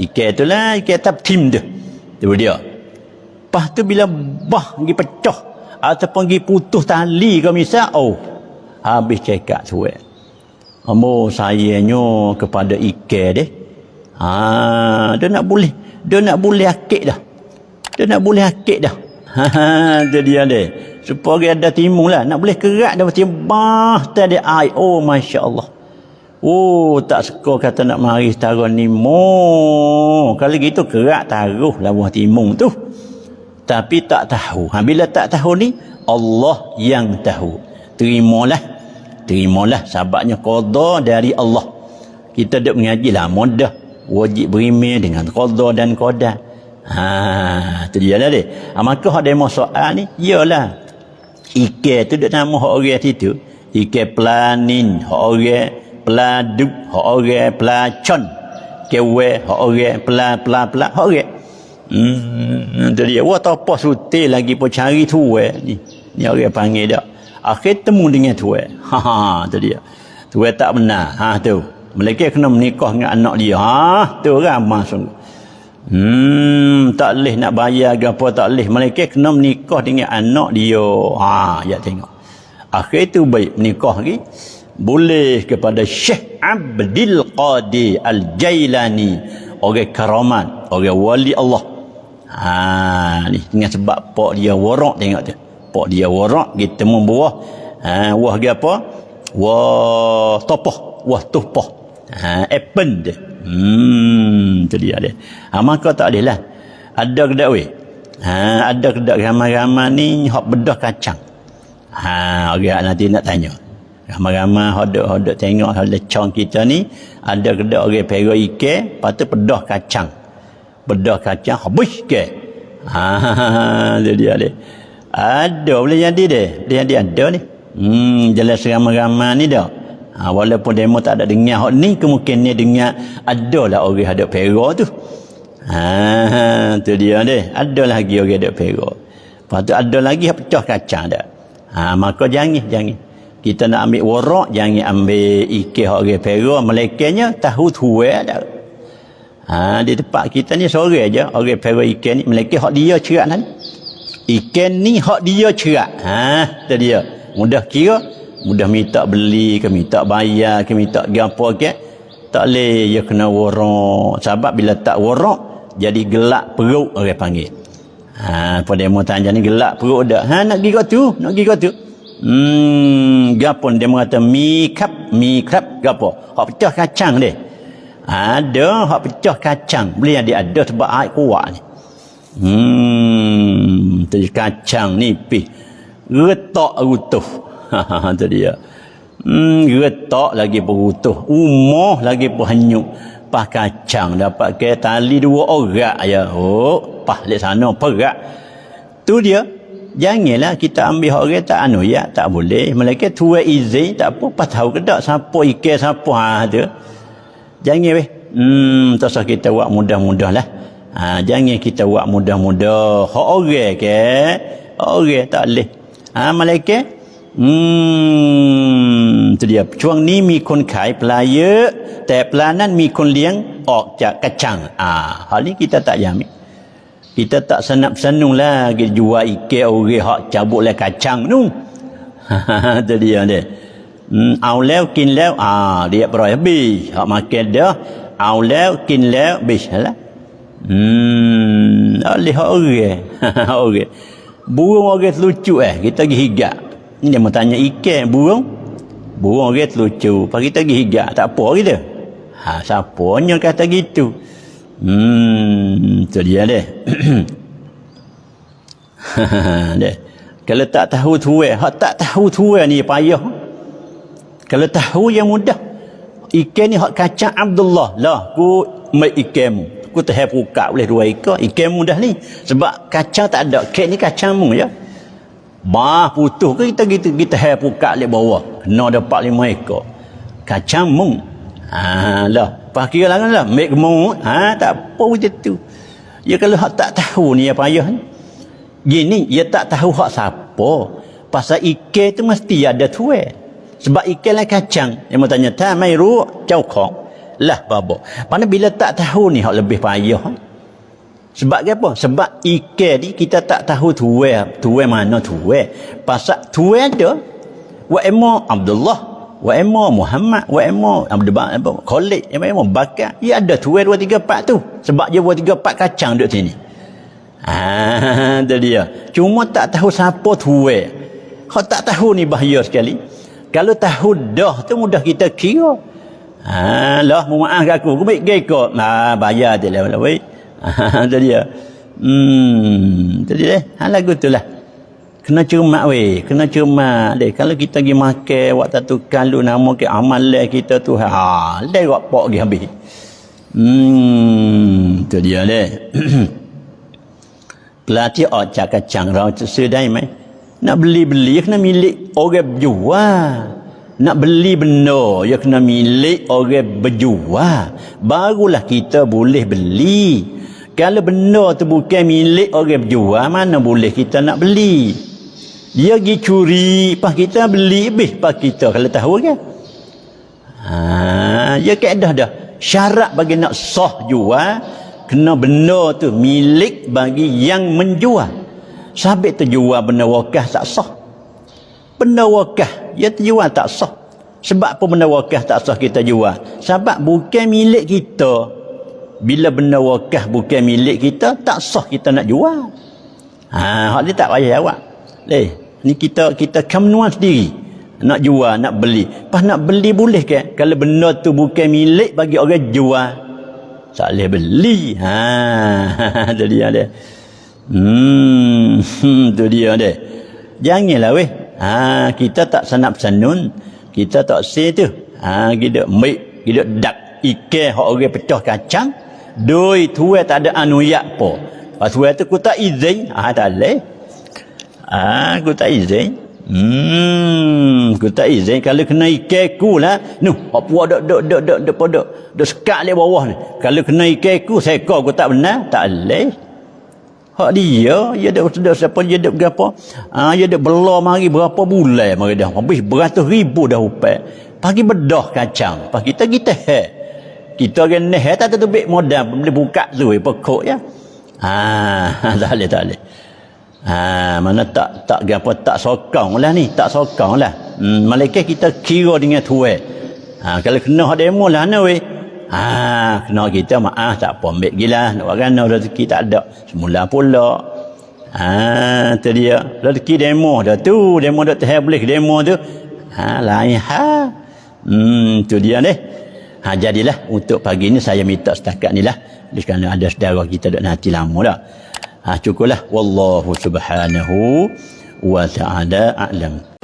ike tu lah ike taptim tu dia lepas tu bila bah pergi pecah ataupun pergi putus tali ke misal habis cekak suai. Sayanya kepada ike deh. Dia nak boleh akik dah. Dia dia deh. Supaya ada timung lah. Nak boleh kerak dah timbah tadi air. Masya-Allah. Tak suka kata nak mari setara ni. Kalau gitu kerak taruh lah buah timung tu. Tapi tak tahu. Bila tak tahu ni Allah yang tahu. Terimalah sebabnya qada dari Allah. Kita dak mengaji lama dah wajib berimeh dengan qada dan qadar. Tu dia lah dia. Maka hak demo soal ni ialah ike tu dak nama hak orang situ. Ike pelanin hak orang, peladuk hak orang, pelacon kewe hak orang, pelan hak orang. Tu dia wa apa sutil lagi pun cari tuai ni. Ni orang panggil dak. Akhir temu dengan tuai. Tu dia. Tuai tak benar. Tu. Mereka kena menikah dengan anak dia. Tu ramah sungguh. Tak boleh nak bayar ke apa tak boleh. Mereka kena menikah dengan anak dia. Ya tengok. Akhir tu baik menikah lagi. Boleh kepada Syekh Abdul Qadir Al-Jailani. Orang karamat. Orang wali Allah. Ni dengan sebab pak dia warak tengok tu. Pak dia warak kita membuah wah dia apa wah tupoh apple dia tu dia dia maka tak boleh lah ada kedak ada kedak ramai-ramai ni hak bedah kacang orang nanti nak tanya ramai-ramai hodok tengok ada cong kita ni ada kedak orang pero ikan patut bedah kacang habis ke dia dia ada boleh jadi dia ada ni jelas ramai-ramai ni dah walaupun demo tak ada dengar hak ni kemungkinan dengar adalah orang ada pero tu tu dia deh ada lagi orang ada pero lepas tu ada lagi yang pecah kacang dah maka jangan kita nak ambil warak jangan ambil ikan hak orang pero melekanya tahu tuai dah di tempat kita ni sore aja orang pero ikan ni melekeh hak dia cerak ni ikan ni hak dia cerak tu dia mudah kira mudah minta beli ke minta bayar ke minta gapo ke tak boleh dia kena warak sebab bila tak warak jadi gelak perut orang panggil pada demo tanya ni gelak perut dak nak pergi kat tu Gapun dia mengata mi krab gapo? Hak pecah kacang dia. Ada hak pecah kacang. Boleh dia ada sebab air kuat ni. Tu kacang nipis. Retak rutuh. Tu dia. Retak lagi berutuh. Umah lagi pun hanyut. Pas kacang dapat ke tali 2 orang ya. Oh, pas lek sana perak. Tu dia. Janganlah kita ambil orang tak ya, tak boleh. Malaikat tua izin tak apa, pas tahu ke tak siapa ikan siapa tu. Jangan weh. Tak usah kita buat mudah-mudahlah. Jangan kita buat mudah-mudah. Hak orang ke? Orang tak boleh. Malaikat tu dia. Chuang ni mi kon khai pelaya,แต่ pelanan mi kon liang ออกจากกระชัง hal ni kita tak jamin. Kita tak senap-senung lagi jual ikan orang hak cabut lah kacang tu. Tu dia dia. Au leo kin leo dia peroi habis. Hak makan dah. Au leo kin leo habis lah. Oleh hak orang. Orang. Burung orang lucu kita pergi higak. Ni dia mau tanya ikan burung. Burung orang lucu. Pas kita pergi higak tak apa kita. Siapanya kata gitu. Tu dia deh. Deh. Kalau tak tahu tuai, hak tak tahu tuai ni payah. Kalau tahu yang mudah. Ikan ni hak kacang Abdullah. Lah, ku mai ikan. Ku teh buka boleh 2 ekor. Ikan mudah ni. Sebab kacang tak ada. Kek ni kacang mu ya. Bah putus ke kita buka lek bawah. Kena dapat 5 ekor. Kacang mu. Lah. Pas kira lah make gemuk tak apa macam tu. Ya kalau hak tak tahu ni apa payah ni. Gini dia tak tahu hak siapa. Pasal ikan tu mesti ada tuai. Sebab ikan lah kacang. Dia mau tanya ta mai ru chau khong. Lah babo. Mana bila tak tahu ni hak lebih payah. Sebab apa? Sebab ikan ni kita tak tahu tuai mana tuai. Pasal tuai ada wa emo Abdullah, wa emo Muhammad, wa emo Abdul Khalid, wa emo Bakar. Dia ada tuai 2 3 4 tu. Sebab dia 2 3 4 kacang duduk sini. Tu dia. Cuma tak tahu siapa tuai. Kau tak tahu ni bahaya sekali. Kalau tahu dah tu mudah kita kira. Lah maaf aku baik geko. Bayar dia lah wei. Tu dia. Tu dia. Lagu tu lah. Kena cermat weh, kena cermat deh. Kalau kita pergi makan waktu tu kalau nama ke amal kita tu leh wak pok gi habis. Tu dia deh. Pelatih ocak kacang rau sedai mai. Nak beli kena milik orang berjual. Nak beli benda ya kena milik orang berjual. Barulah kita boleh beli. Kalau benda tu bukan milik orang berjual, mana boleh kita nak beli? Dia pergi curi, pas kita beli lebih pas kita kalau tahu kan. Dia kaedah dah. Syarat bagi nak sah jual, kena benda tu milik bagi yang menjual. Sabit terjual benda wakaf tak sah. Benda wakaf, dia terjual tak sah. Sebab apa benda wakaf tak sah kita jual? Sebab bukan milik kita. Bila benda wakaf bukan milik kita, tak sah kita nak jual. Hak ni tak payah jawab. Ni kita kemenuan sendiri. Nak jual, nak beli. Pas nak beli boleh ke? Kalau benda tu bukan milik bagi orang jual, tak boleh beli. Tu dia dia. Tu dia dia. Janganlah weh. Kita tak sanap sanun. Kita tak say tu. Kita make, kita dak ikan hak orang pecah kacang. Doi tuai tak ada anuyak po. Pas tuai tu ku tak izin. Tak boleh. Aku tak izin. Aku tak izin. Kalau kena ikan ku lah. Hak puak dok sekat di bawah ni. Kalau kena ikan ku, seekor aku tak benar. Tak boleh. Hak dia dah siapa dia dah berapa? Dia dah bela mari berapa bulan mari dah. Habis beratus ribu dah upai. Pagi bedah kacang. Pas kita kita kena tak tertubik modal boleh buka tu pokok ya. Tak boleh. Mana tak apa tak sokong lah ni, tak sokong lah. Malaikat kita kira dengan tuai. Kalau kena hak demo lah ana weh. Kena kita maaf tak apa ambil gila nak warna rezeki tak ada semula pula. Tu dia. Rezeki demo dah tu. Demo dah terhabis demo tu. Lain tu dia deh. Jadilah untuk pagi ni saya minta setakat ni lah. Kerana ada saudara kita duk nanti lama dah. Cukuplah. Wallahu subhanahu wa ta'ala a'lam.